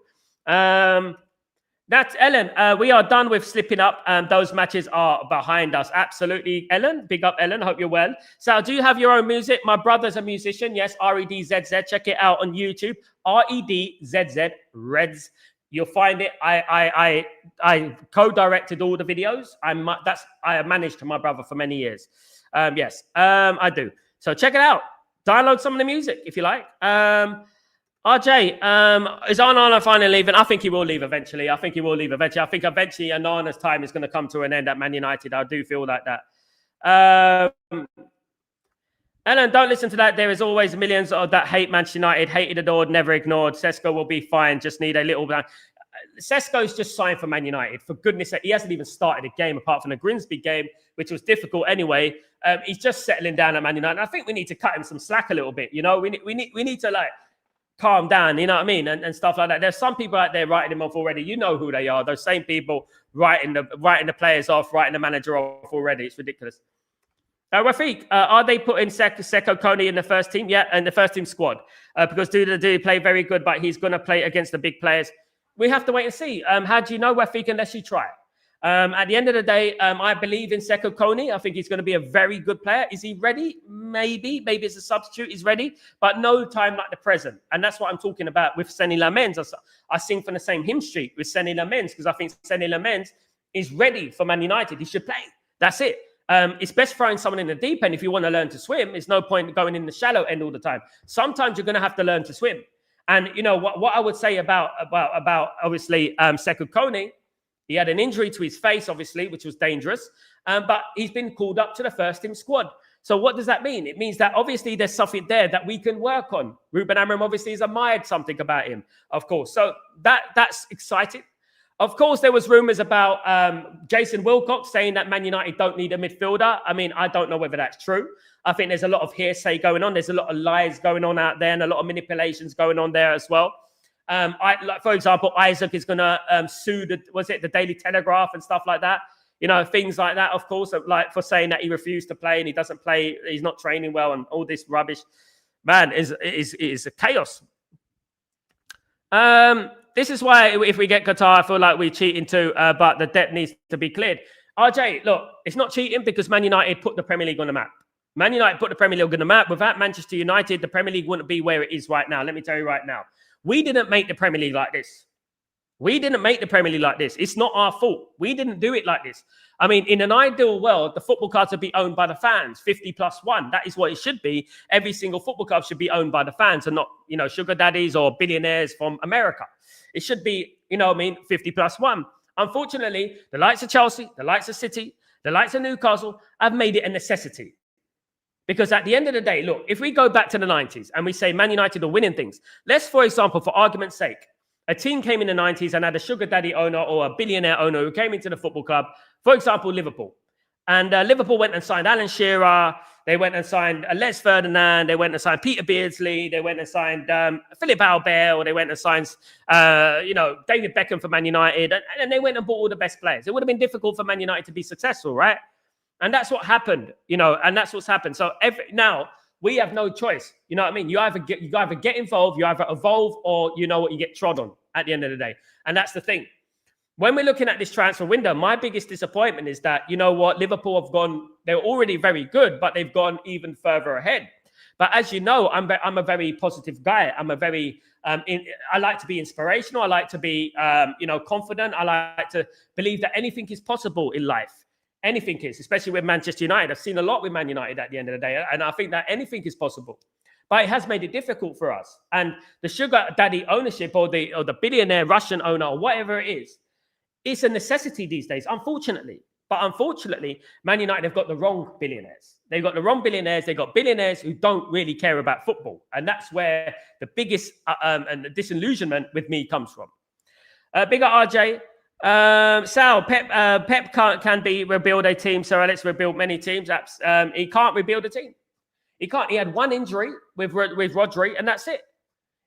That's Ellen. We are done with slipping up. Those matches are behind us. Absolutely, Ellen. Big up, Ellen. Hope you're well. Sal, do you have your own music? My brother's a musician. Yes, REDZZ. Check it out on YouTube. REDZZ Reds. You'll find it. I co-directed all the videos. I managed my brother for many years. Yes, I do. So check it out. Download some of the music if you like. RJ, is Onana finally leaving? I think he will leave eventually. I think eventually Onana's time is going to come to an end at Man United. I do feel like that. Ellen, don't listen to that. There is always millions of that hate Manchester United, hated, adored, never ignored. Sesko will be fine. Just need a little bit. Sesko's just signed for Man United. For goodness sake, he hasn't even started a game apart from the Grimsby game, which was difficult anyway. He's just settling down at Man United. And I think we need to cut him some slack a little bit. You know, we need to like calm down. You know what I mean, and stuff like that. There's some people out there writing him off already. You know who they are. Those same people writing the players off, writing the manager off already. It's ridiculous. Rafiq, are they putting Seko Kone in the first team? Yeah, and the first team squad. Because do they play very good, but he's going to play against the big players. We have to wait and see. How do you know, Rafiq, unless you try? At the end of the day, I believe in Seko Kone. I think he's going to be a very good player. Is he ready? Maybe. Maybe it's a substitute. He's ready, but no time like the present. And that's what I'm talking about with Seny Lamens. I sing from the same hymn street with Seny Lamens because I think Seny Lamens is ready for Man United. He should play. That's it. It's best throwing someone in the deep end if you want to learn to swim. There's no point going in the shallow end all the time. Sometimes you're going to have to learn to swim. And you know what I would say about obviously Seko Kone, he had an injury to his face, obviously, which was dangerous. But he's been called up to the first team squad. So what does that mean? It means that obviously there's something there that we can work on. Ruben Amorim obviously has admired something about him, of course. So that's exciting. Of course, there was rumours about Jason Wilcox saying that Man United don't need a midfielder. I mean, I don't know whether that's true. I think there's a lot of hearsay going on. There's a lot of lies going on out there and a lot of manipulations going on there as well. Like for example, Isaac is going to sue the Daily Telegraph and stuff like that. You know, things like that, of course, like for saying that he refused to play and he doesn't play, he's not training well and all this rubbish. Man, it is a chaos. This is why if we get Qatar, I feel like we're cheating too, but the debt needs to be cleared. RJ, look, it's not cheating because Man United put the Premier League on the map. Man United put the Premier League on the map. Without Manchester United, the Premier League wouldn't be where it is right now. Let me tell you right now. We didn't make the Premier League like this. We didn't make the Premier League like this. It's not our fault. We didn't do it like this. I mean, in an ideal world, the football clubs would be owned by the fans, 50+1. That is what it should be. Every single football club should be owned by the fans and not, you know, sugar daddies or billionaires from America. It should be, you know what I mean, 50+1. Unfortunately, the likes of Chelsea, the likes of City, the likes of Newcastle have made it a necessity. Because at the end of the day, look, if we go back to the 90s and we say Man United are winning things, let's, for example, for argument's sake, a team came in the 90s and had a sugar daddy owner or a billionaire owner who came into the football club, for example, Liverpool. And Liverpool went and signed Alan Shearer. They went and signed Les Ferdinand. They went and signed Peter Beardsley. They went and signed Philip Albert. Or they went and signed, David Beckham for Man United. And they went and bought all the best players. It would have been difficult for Man United to be successful, right? And that's what happened, and that's what's happened. So now we have no choice. You know what I mean? You either get involved, you either evolve, or you get trod on at the end of the day. And that's the thing. When we're looking at this transfer window, my biggest disappointment is that, you know what, Liverpool have gone, they're already very good, but they've gone even further ahead. But as you know, I'm a very positive guy. I'm a very, I like to be inspirational. I like to be, confident. I like to believe that anything is possible in life. Anything is, especially with Manchester United. I've seen a lot with Man United at the end of the day, and I think that anything is possible. But it has made it difficult for us. And the sugar daddy ownership or the billionaire Russian owner or whatever it is, it's a necessity these days, unfortunately. But unfortunately, Man United have got the wrong billionaires. They've got the wrong billionaires. They've got billionaires who don't really care about football. And that's where the biggest and the disillusionment with me comes from. Bigger RJ. Sal, Pep can rebuild a team. So let's rebuild many teams. He can't rebuild a team. He can't. He had one injury with Rodri, and that's it.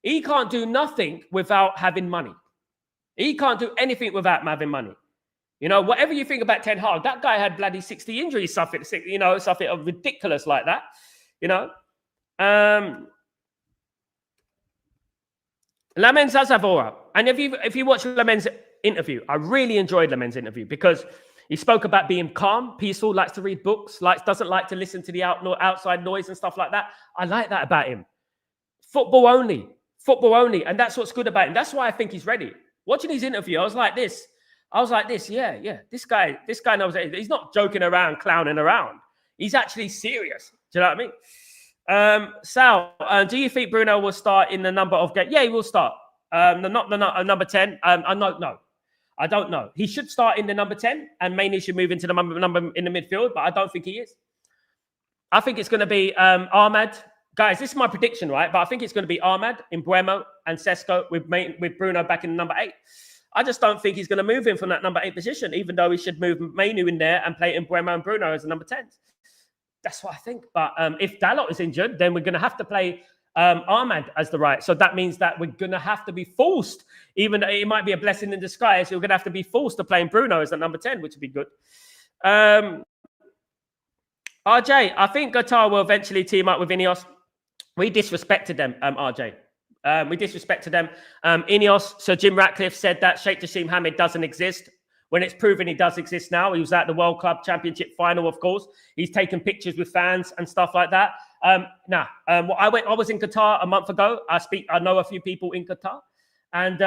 He can't do nothing without having money. He can't do anything without having money. You know, whatever you think about Ten Hag, that guy had bloody 60 injuries, something of ridiculous like that. You know, Lamens does have aura, and if you watch Lamens' interview, I really enjoyed Lamens' interview because he spoke about being calm, peaceful, likes to read books, doesn't like to listen to the outside noise and stuff like that. I like that about him. Football only, and that's what's good about him. That's why I think he's ready. Watching his interview, I was like this. Yeah. This guy knows that he's not joking around, clowning around. He's actually serious. Do you know what I mean? Sal, do you think Bruno will start in the number of games? Yeah, he will start. Not the number 10. No. I don't know. He should start in the number 10 and mainly should move into the number in the midfield, but I don't think he is. I think it's going to be Ahmad. Guys, this is my prediction, right? But I think it's going to be Ahmad, Mbeumo, and Sesko with Bruno back in number 8. I just don't think he's going to move him from that number 8 position, even though he should move Mainu in there and play Mbeumo and Bruno as the number 10s. That's what I think. But if Dalot is injured, then we're going to have to play Ahmad as the right. So that means that we're going to have to be forced, even though it might be a blessing in disguise, we're going to have to be forced to play Bruno as the number 10, which would be good. RJ, I think Qatar will eventually team up with Ineos. We disrespected them, RJ. We disrespected them. Ineos, so Jim Ratcliffe said that Sheikh Jassim Hamid doesn't exist. When it's proven he does exist now, he was at the World Club Championship final, of course. He's taken pictures with fans and stuff like that. I was in Qatar a month ago. I know a few people in Qatar, and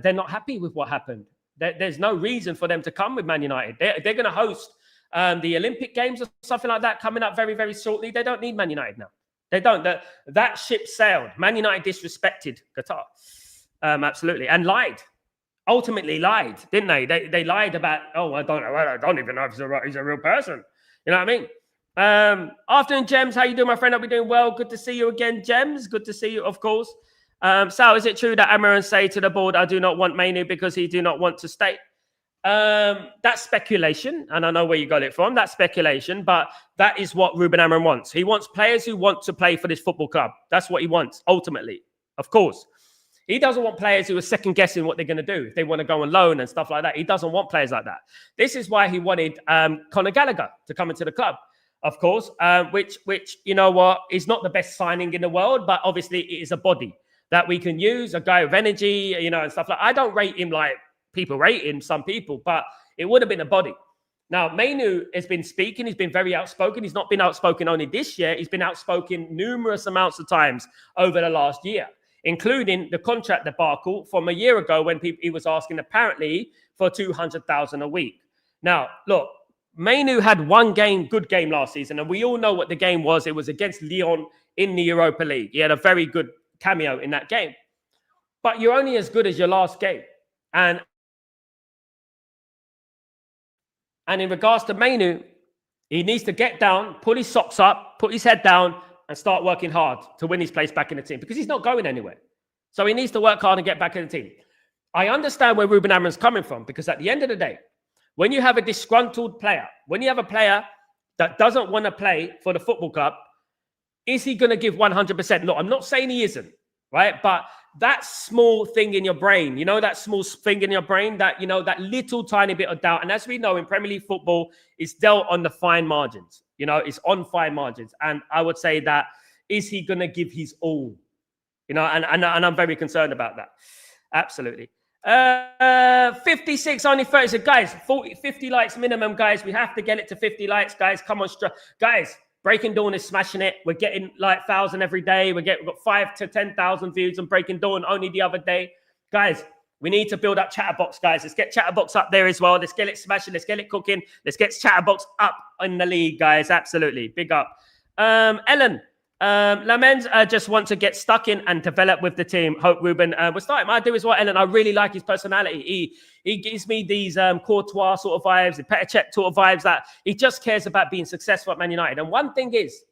they're not happy with what happened. There's no reason for them to come with Man United. They're going to host the Olympic Games or something like that coming up very, very shortly. They don't need Man United now. They don't. That ship sailed. Man United disrespected Qatar, absolutely, and lied. Ultimately lied, didn't they? They lied about, I don't even know if he's a real person. You know what I mean? Afternoon, Gems. How you doing, my friend? Hope you're doing well. Good to see you again, Gems. Good to see you, of course. Sal, is it true that Amorim say to the board, I do not want Mainu because he do not want to stay? That's speculation, and I know where you got it from. That's speculation, but that is what Ruben Amorim wants. He wants players who want to play for this football club. That's what he wants, ultimately, of course. He doesn't want players who are second-guessing what they're going to do if they want to go on loan and stuff like that. He doesn't want players like that. This is why he wanted Conor Gallagher to come into the club, of course, which you know what, is not the best signing in the world, but obviously it is a body that we can use, a guy with energy, and stuff like that. I don't rate him like people rate him, some people, but it would have been a body. Now, Mainu has been speaking. He's been very outspoken. He's not been outspoken only this year. He's been outspoken numerous amounts of times over the last year, including the contract debacle from a year ago when he was asking apparently for 200,000 a week. Now, look, Mainu had one good game last season, and we all know what the game was. It was against Lyon in the Europa League. He had a very good cameo in that game. But you're only as good as your last game. And in regards to Mainu, he needs to get down, put his socks up, put his head down, and start working hard to win his place back in the team because he's not going anywhere. So he needs to work hard and get back in the team. I understand where Ruben Amorim's coming from because at the end of the day, when you have a disgruntled player, when you have a player that doesn't want to play for the football club, is he going to give 100%? Look, I'm not saying he isn't, right? But that small thing in your brain, that small thing in your brain, that little tiny bit of doubt. And as we know in Premier League football, it's dealt on the fine margins. It's on fine margins. And I would say that, is he going to give his all? And I'm very concerned about that. Absolutely. 56, only 30. So guys, 50 likes minimum, guys. We have to get it to 50 likes, guys. Come on, guys. Breaking Dawn is smashing it. We're getting like 1,000 every day. We've got 5,000 to 10,000 views on Breaking Dawn only the other day. Guys, We need to build up Chatterbox, guys. Let's get Chatterbox up there as well. Let's get it smashing. Let's get it cooking. Let's get Chatterbox up in the league, guys. Absolutely. Big up. Ellen, Lamens just want to get stuck in and develop with the team. Hope Ruben will start him. I do as well, Ellen. I really like his personality. He gives me these Courtois sort of vibes, the Petr Cech sort of vibes that he just cares about being successful at Man United. And one thing is,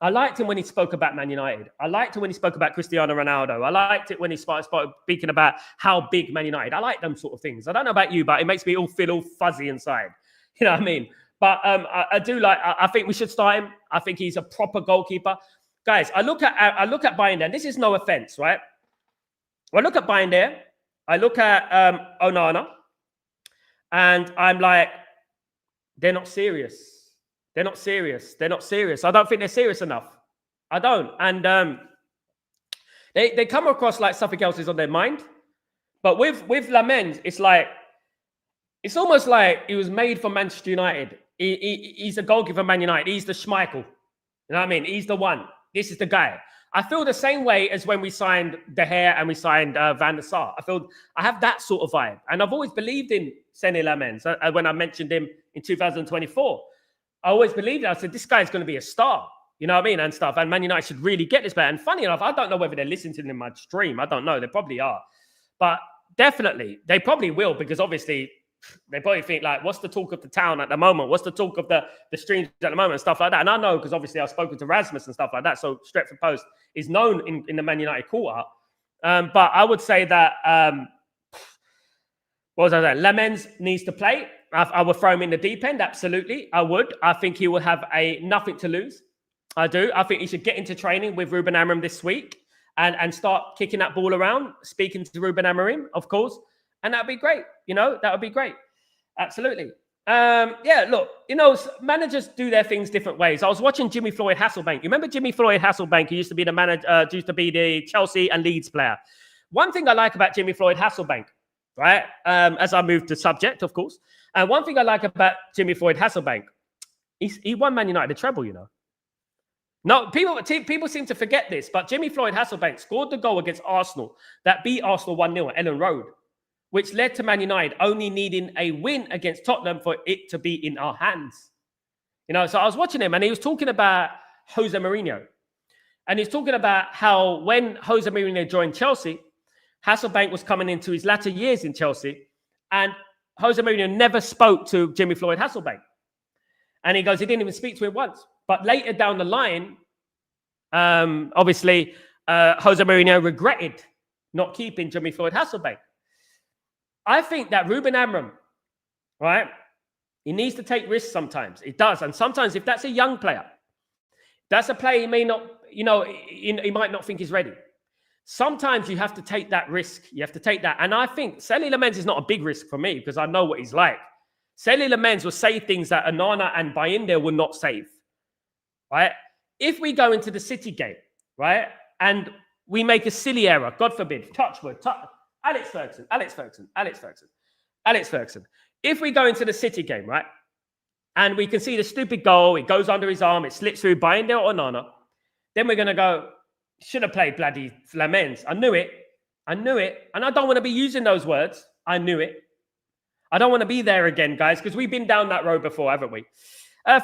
I liked him when he spoke about Man United. I liked it when he spoke about Cristiano Ronaldo. I liked it when he started speaking about how big Man United. I like them sort of things. I don't know about you, but it makes me all feel all fuzzy inside. You know what I mean? But I do like. I think we should start him. I think he's a proper goalkeeper, guys. I look at Binder. This is no offense, right? I look at Binder. I look at Onana, and I'm like, they're not serious. They're not serious. They're not serious. I don't think they're serious enough. I don't. And they come across like something else is on their mind. But with Lamens, it's almost like he was made for Manchester United. He's a goalkeeper for Man United. He's the Schmeichel. You know what I mean? He's the one. This is the guy. I feel the same way as when we signed De Gea and we signed Van der Sar. I have that sort of vibe. And I've always believed in Seny Lamens when I mentioned him in 2024. I always believed it. I said, this guy's going to be a star. You know what I mean? And stuff. And Man United should really get this player. And funny enough, I don't know whether they're listening to him in my stream. I don't know. They probably are. But definitely, they probably will, because obviously they probably think, like, what's the talk of the town at the moment? What's the talk of the streams at the moment and stuff like that? And I know, because obviously I've spoken to Rasmus and stuff like that. So Stretford Post is known in the Man United quarter. But I would say that, what was I saying? Lamens needs to play. I would throw him in the deep end. Absolutely. I would. I think he will have nothing to lose. I do. I think he should get into training with Ruben Amorim this week and start kicking that ball around, speaking to Ruben Amorim, of course. And that would be great. You know, that would be great. Absolutely. Yeah, look, you know, managers do their things different ways. I was watching Jimmy Floyd Hasselbank. You remember Jimmy Floyd Hasselbank? He used to be the manager, used to be the Chelsea and Leeds player. One thing I like about Jimmy Floyd Hasselbank, right? As I move to subject, of course. And one thing I like about Jimmy Floyd Hasselbank, he won Man United the treble, you know. No, people seem to forget this, but Jimmy Floyd Hasselbank scored the goal against Arsenal that beat Arsenal 1-0 at Ellen Road, which led to Man United only needing a win against Tottenham for it to be in our hands. You know, so I was watching him and he was talking about Jose Mourinho. And he's talking about how when Jose Mourinho joined Chelsea, Hasselbank was coming into his latter years in Chelsea, and Jose Mourinho never spoke to Jimmy Floyd Hasselbank. And he goes, he didn't even speak to him once. But later down the line, obviously, Jose Mourinho regretted not keeping Jimmy Floyd Hasselbank. I think that Ruben Amorim, right, he needs to take risks sometimes. It does. And sometimes if that's a young player, that's a player he may not, you know, he might not think he's ready. Sometimes you have to take that risk. You have to take that. And I think Seny Lamens is not a big risk for me because I know what he's like. Seny Lamens will say things that Onana and Binder will not save, right? If we go into the City game, right, and we make a silly error, God forbid, Alex Ferguson. If we go into the City game, right, and we can see the stupid goal, it goes under his arm, it slips through Binder or Onana, then we're going to go, should have played bloody Lamens. I knew it. And I don't want to be using those words. I knew it. I don't want to be there again, guys, because we've been down that road before, haven't we?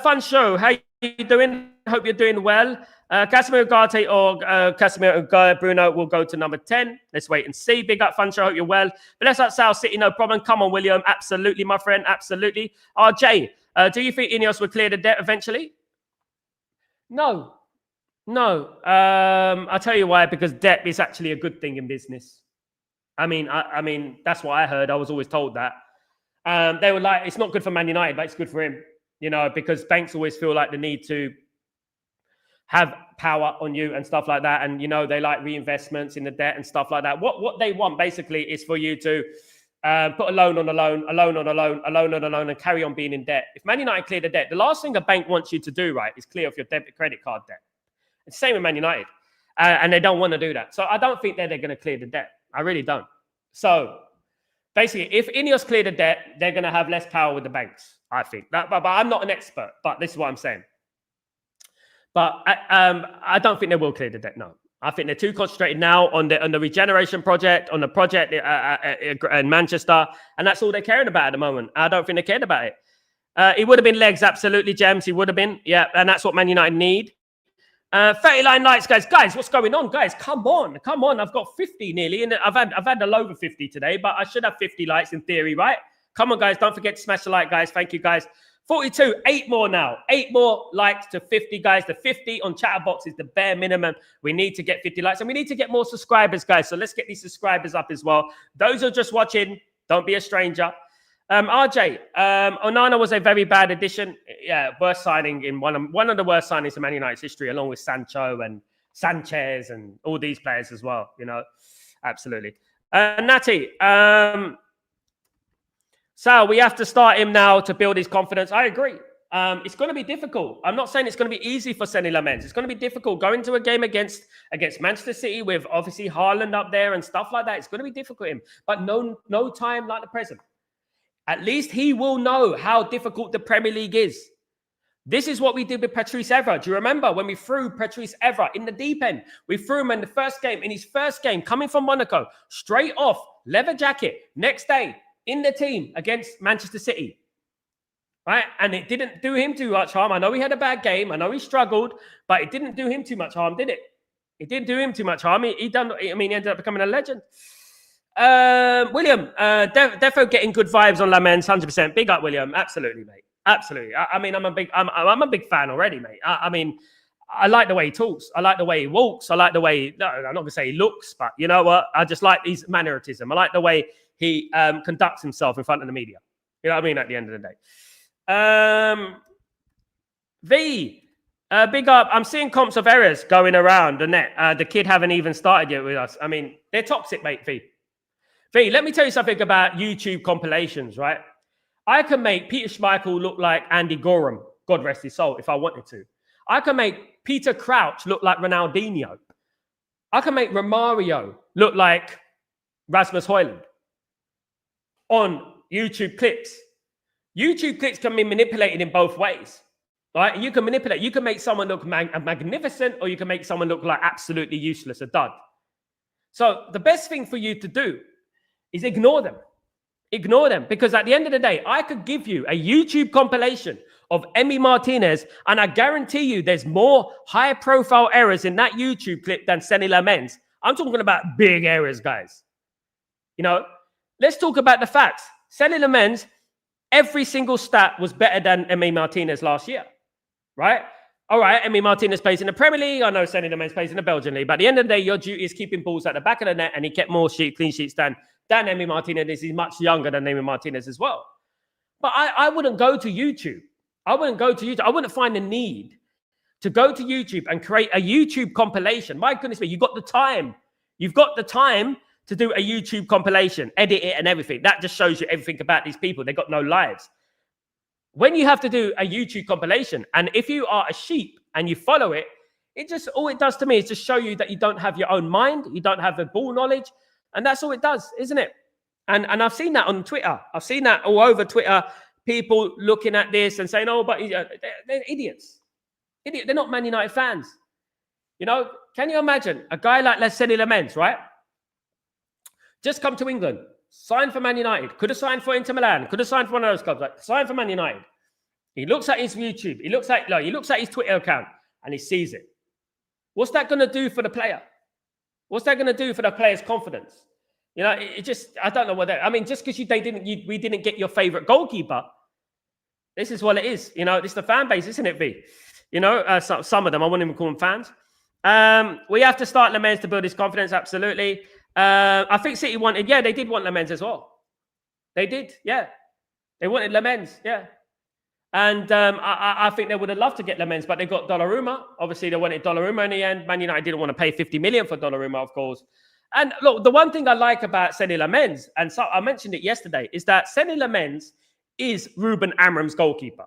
Fun show. How you doing? Hope you're doing well. Casemiro Ugarte or Casemiro Bruno will go to number 10. Let's wait and see. Big up, fun show. Hope you're well. But let's out Sal City, no problem. Come on, William. Absolutely, my friend. Absolutely. RJ, do you think Ineos will clear the debt eventually? No. I'll tell you why. Because debt is actually a good thing in business. I mean, that's what I heard. I was always told that. They were like, it's not good for Man United, but it's good for him. You know, because banks always feel like the need to have power on you and stuff like that. And, you know, they like reinvestments in the debt and stuff like that. What they want basically is for you to put a loan on a loan, a loan on a loan, a loan on a loan, and carry on being in debt. If Man United clear the debt, the last thing a bank wants you to do, right, is clear off your debit credit card debt. It's the same with Man United. And they don't want to do that. So I don't think they're going to clear the debt. I really don't. So basically, if Ineos clear the debt, they're going to have less power with the banks, I think. But I'm not an expert, but this is what I'm saying. But I don't think they will clear the debt, no. I think they're too concentrated now on the regeneration project, on the project in Manchester, and that's all they're caring about at the moment. I don't think they cared about it. He would have been legs, absolutely, James. He would have been, yeah, and that's what Man United need. 39 likes, guys. Guys, what's going on, guys? Come on. I've got 50 nearly, and I've had a low over 50 today, but I should have 50 likes in theory, right? Come on, guys. Don't forget to smash the like, guys. Thank you, guys. 42, 8 more now. 8 more likes to 50, guys. The 50 on Chatterbox is the bare minimum. We need to get 50 likes, and we need to get more subscribers, guys. So let's get these subscribers up as well. Those who are just watching, don't be a stranger. RJ, Onana was a very bad addition. Yeah, worst signing in one of the worst signings in Man United's history, along with Sancho and Sanchez and all these players as well. You know, absolutely. Natty, Sal, we have to start him now to build his confidence. I agree. It's going to be difficult. I'm not saying it's going to be easy for Sonny Lamens. It's going to be difficult going to a game against Manchester City with obviously Haaland up there and stuff like that. It's going to be difficult for him, but no time like the present. At least he will know how difficult the Premier League is. This is what we did with Patrice Evra. Do you remember when we threw Patrice Evra in the deep end? We threw him in his first game, coming from Monaco, straight off, leather jacket, next day, in the team against Manchester City. Right? And it didn't do him too much harm. I know he had a bad game. I know he struggled, but it didn't do him too much harm, did it? It didn't do him too much harm. He ended up becoming a legend. William, defo getting good vibes on Lamens, 100%. Big up, William. Absolutely, mate. Absolutely. I'm a big fan already, mate. I like the way he talks. I like the way he walks. I like the way, no, I'm not going to say he looks, but you know what? I just like his mannerism. I like the way he conducts himself in front of the media. You know what I mean? At the end of the day. Big up. I'm seeing comps of errors going around the net. The kid haven't even started yet with us. I mean, they're toxic, mate, V, let me tell you something about YouTube compilations, right? I can make Peter Schmeichel look like Andy Gorham, God rest his soul, if I wanted to. I can make Peter Crouch look like Ronaldinho. I can make Romario look like Rasmus Højlund on YouTube clips. YouTube clips can be manipulated in both ways, right? You can manipulate. You can make someone look magnificent, or you can make someone look like absolutely useless, a dud. So the best thing for you to do is ignore them. Ignore them. Because at the end of the day, I could give you a YouTube compilation of Emi Martinez, and I guarantee you there's more high-profile errors in that YouTube clip than Sonny Lamens. I'm talking about big errors, guys. You know, let's talk about the facts. Sonny Lamens, every single stat was better than Emi Martinez last year, right? All right, Emi Martinez plays in the Premier League. I know Sonny Lamens plays in the Belgian League. But at the end of the day, your duty is keeping balls at the back of the net, and he kept more clean sheets than Emi Martinez. He's much younger than Emi Martinez as well. But I wouldn't go to YouTube. I wouldn't find the need to go to YouTube and create a YouTube compilation. My goodness me, you've got the time. You've got the time to do a YouTube compilation, edit it and everything. That just shows you everything about these people. They've got no lives. When you have to do a YouTube compilation, and if you are a sheep and you follow it, all it does to me is just show you that you don't have your own mind, you don't have the ball knowledge, and that's all it does, isn't it? And I've seen that on Twitter. I've seen that all over Twitter, people looking at this and saying, oh, but they're idiots. They're not Man United fans. You know, can you imagine a guy like Sonny Lamens, right? Just come to England, signed for Man United, could have signed for Inter Milan, could have signed for one of those clubs, like signed for Man United. He looks at his YouTube, he looks at his Twitter account, and he sees it. What's that going to do for the player? What's that going to do for the player's confidence? You know, I don't know what that. I mean, just because we didn't get your favorite goalkeeper, this is what it is. You know, it's the fan base, isn't it, V? You know, some of them, I wouldn't even call them fans. We have to start Lamens to build his confidence, absolutely. I think City wanted, they did want Lamens as well. They did, yeah. They wanted Lamens, yeah. And I think they would have loved to get Lamens, but they got Donnarumma. Obviously, they wanted Donnarumma in the end. Man United didn't want to pay 50 million for Donnarumma, of course. And look, the one thing I like about Sonny Lamens, and so I mentioned it yesterday, is that Sonny Lamens is Ruben Amorim's goalkeeper.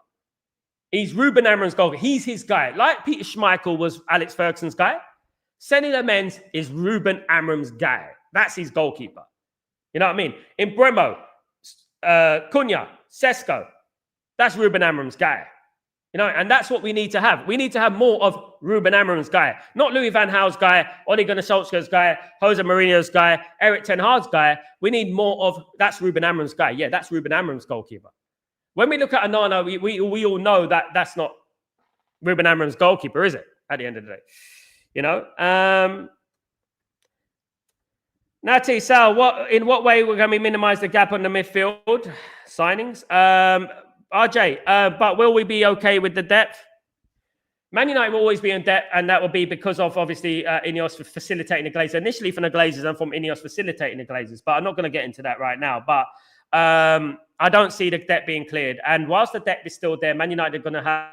He's Ruben Amorim's goalkeeper. He's his guy. Like Peter Schmeichel was Alex Ferguson's guy, Sonny Lamens is Ruben Amorim's guy. That's his goalkeeper. You know what I mean? In Bremo, Cunha, Sesko, that's Ruben Amorim's guy. You know, and that's what we need to have. We need to have more of Ruben Amorim's guy, not Louis van Gaal's guy, Ole Gunnar Solskjaer's guy, Jose Mourinho's guy, Erik ten Hag's guy. We need more of, that's Ruben Amorim's guy. Yeah, that's Ruben Amorim's goalkeeper. When we look at Onana, we all know that that's not Ruben Amorim's goalkeeper, is it? At the end of the day, you know. Natty, Sal, in what way we're going to minimize the gap on the midfield signings? RJ, but will we be okay with the depth? Man United will always be in debt, and that will be because of, obviously, Ineos facilitating the Glazers. Initially from the Glazers and from Ineos facilitating the Glazers, but I'm not going to get into that right now. But I don't see the debt being cleared. And whilst the debt is still there, Man United are going to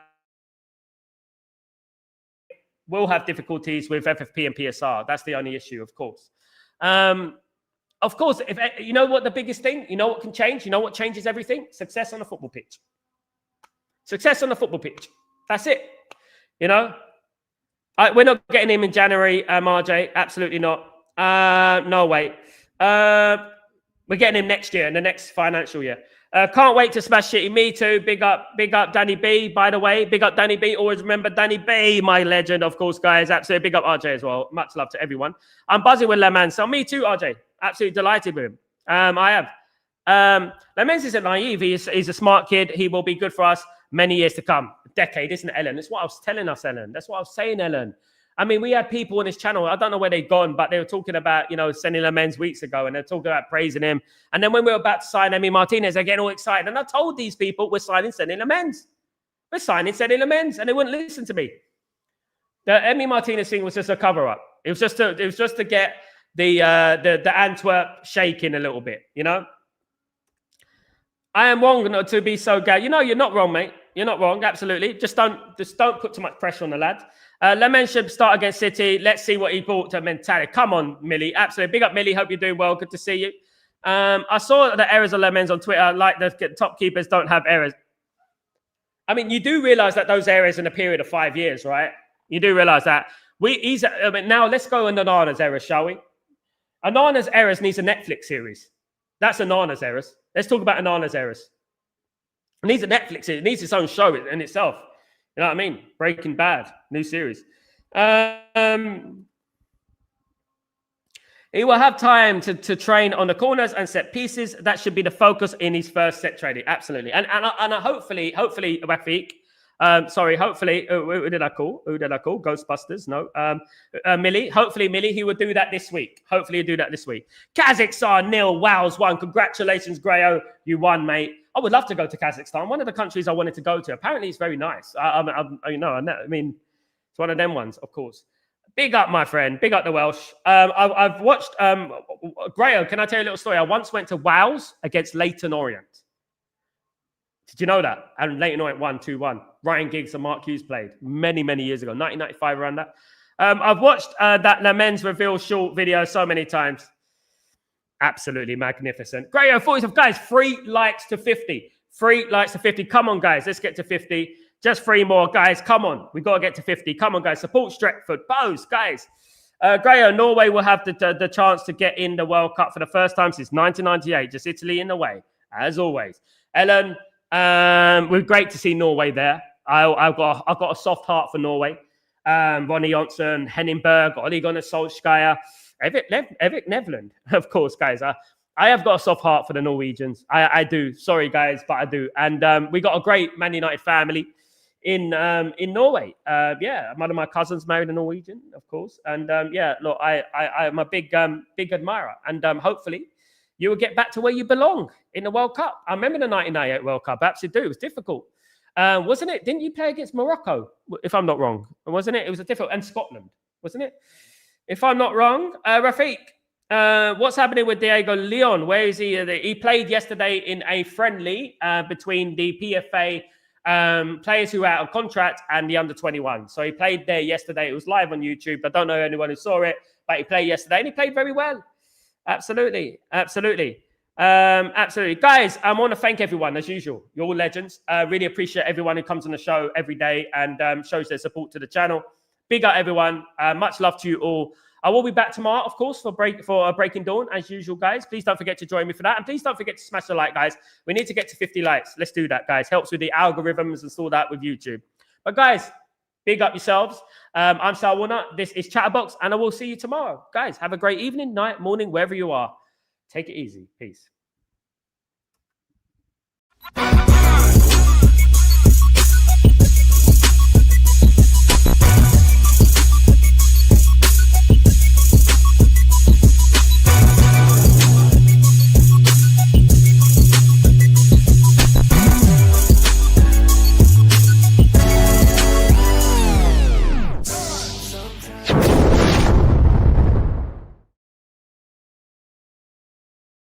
will have difficulties with FFP and PSR. That's the only issue, of course. Of course, if you know what the biggest thing, you know what can change? You know what changes everything? Success on the football pitch. Success on the football pitch. That's it. You know? We're not getting him in January, RJ. Absolutely not. No way. We're getting him next year, in the next financial year. Can't wait to smash City. Me too. Big up Danny B, by the way. Big up Danny B. Always remember Danny B, my legend, of course, guys. Absolutely. Big up RJ as well. Much love to everyone. I'm buzzing with Le Mans. So me too, RJ. Absolutely delighted with him. I am. Le Mans isn't naive. He's a smart kid. He will be good for us many years to come. A decade, isn't it, Ellen? That's what I was telling us, Ellen. That's what I was saying, Ellen. I mean, we had people on this channel, I don't know where they've gone, but they were talking about, you know, sending Le Mans weeks ago, and they're talking about praising him. And then when we were about to sign Emi Martinez, they're getting all excited. And I told these people, we're signing Sending Le Mans. We're signing Sending Le Mans. And they wouldn't listen to me. The Emi Martinez thing was just a cover-up. It was just to get the Antwerp shaking a little bit, you know? I am wrong not to be so gay. You know, you're not wrong, mate. You're not wrong, absolutely. Just don't put too much pressure on the lad. Le Mans should start against City. Let's see what he brought to mentality. Come on, Millie. Absolutely. Big up, Millie. Hope you're doing well. Good to see you. I saw the errors of Le Mans on Twitter. Like the top keepers don't have errors. I mean, you do realize that those errors in a period of 5 years, right? You do realize that. Now let's go on Onana's errors, shall we? Onana's errors needs a Netflix series. That's Onana's errors. Let's talk about Onana's errors. It needs a Netflix series. It needs its own show in itself. You know what I mean? Breaking Bad, new series. He will have time to train on the corners and set pieces. That should be the focus in his first set training. Absolutely. And hopefully, Rafiq. Hopefully, who did I call? Ghostbusters? No. Millie. Hopefully, Millie, he would do that this week. Hopefully, he'll do that this week. Kazakhstan, 0. Wales 1. Congratulations, Grayo. You won, mate. I would love to go to Kazakhstan. One of the countries I wanted to go to. Apparently, it's very nice. I mean, it's one of them ones, of course. Big up, my friend. Big up the Welsh. I've watched... Grayo, can I tell you a little story? I once went to Wales against Leyton Orient. Did you know that? And Leyton Orient won 2-1. Ryan Giggs and Mark Hughes played many, many years ago. 1995, around that. I've watched that Le Mans reveal short video so many times. Absolutely magnificent. Great, 45 guys, 3 likes to 50. 3 likes to 50. Come on, guys. Let's get to 50. Just 3 more, guys. Come on. We've got to get to 50. Come on, guys. Support Stretford Post, guys. Grayo, Norway will have the chance to get in the World Cup for the first time since 1998. Just Italy in the way, as always. Ellen, we're great to see Norway there. I've got a soft heart for Norway. Ronny Johnsen, Henning Berg, Ole Gunnar Solskjaer, Erik Nevland, of course, guys. I have got a soft heart for the Norwegians. I do. Sorry, guys, but I do. And we got a great Man United family in Norway. One of my cousins married a Norwegian, of course. And look, I'm a big admirer. And hopefully you will get back to where you belong in the World Cup. I remember the 1998 World Cup. Absolutely do. It was difficult. Wasn't it? Didn't you play against Morocco, if I'm not wrong? Wasn't it? It was a difficult... And Scotland, wasn't it? If I'm not wrong. Rafiq, what's happening with Diego Leon? Where is he? He played yesterday in a friendly between the PFA players who are out of contract and the under-21. So he played there yesterday. It was live on YouTube. I don't know anyone who saw it, but he played yesterday and he played very well. Absolutely. Guys, I want to thank everyone, as usual. You're all legends. Really appreciate everyone who comes on the show every day and shows their support to the channel. Big up, everyone. Much love to you all. I will be back tomorrow, of course, for Breaking Dawn, as usual, guys. Please don't forget to join me for that. And please don't forget to smash the like, guys. We need to get to 50 likes. Let's do that, guys. Helps with the algorithms and all that with YouTube. But, guys, Big up yourselves. I'm Sal Warner. This is Chatterbox, and I will see you tomorrow. Guys, have a great evening, night, morning, wherever you are. Take it easy. Peace.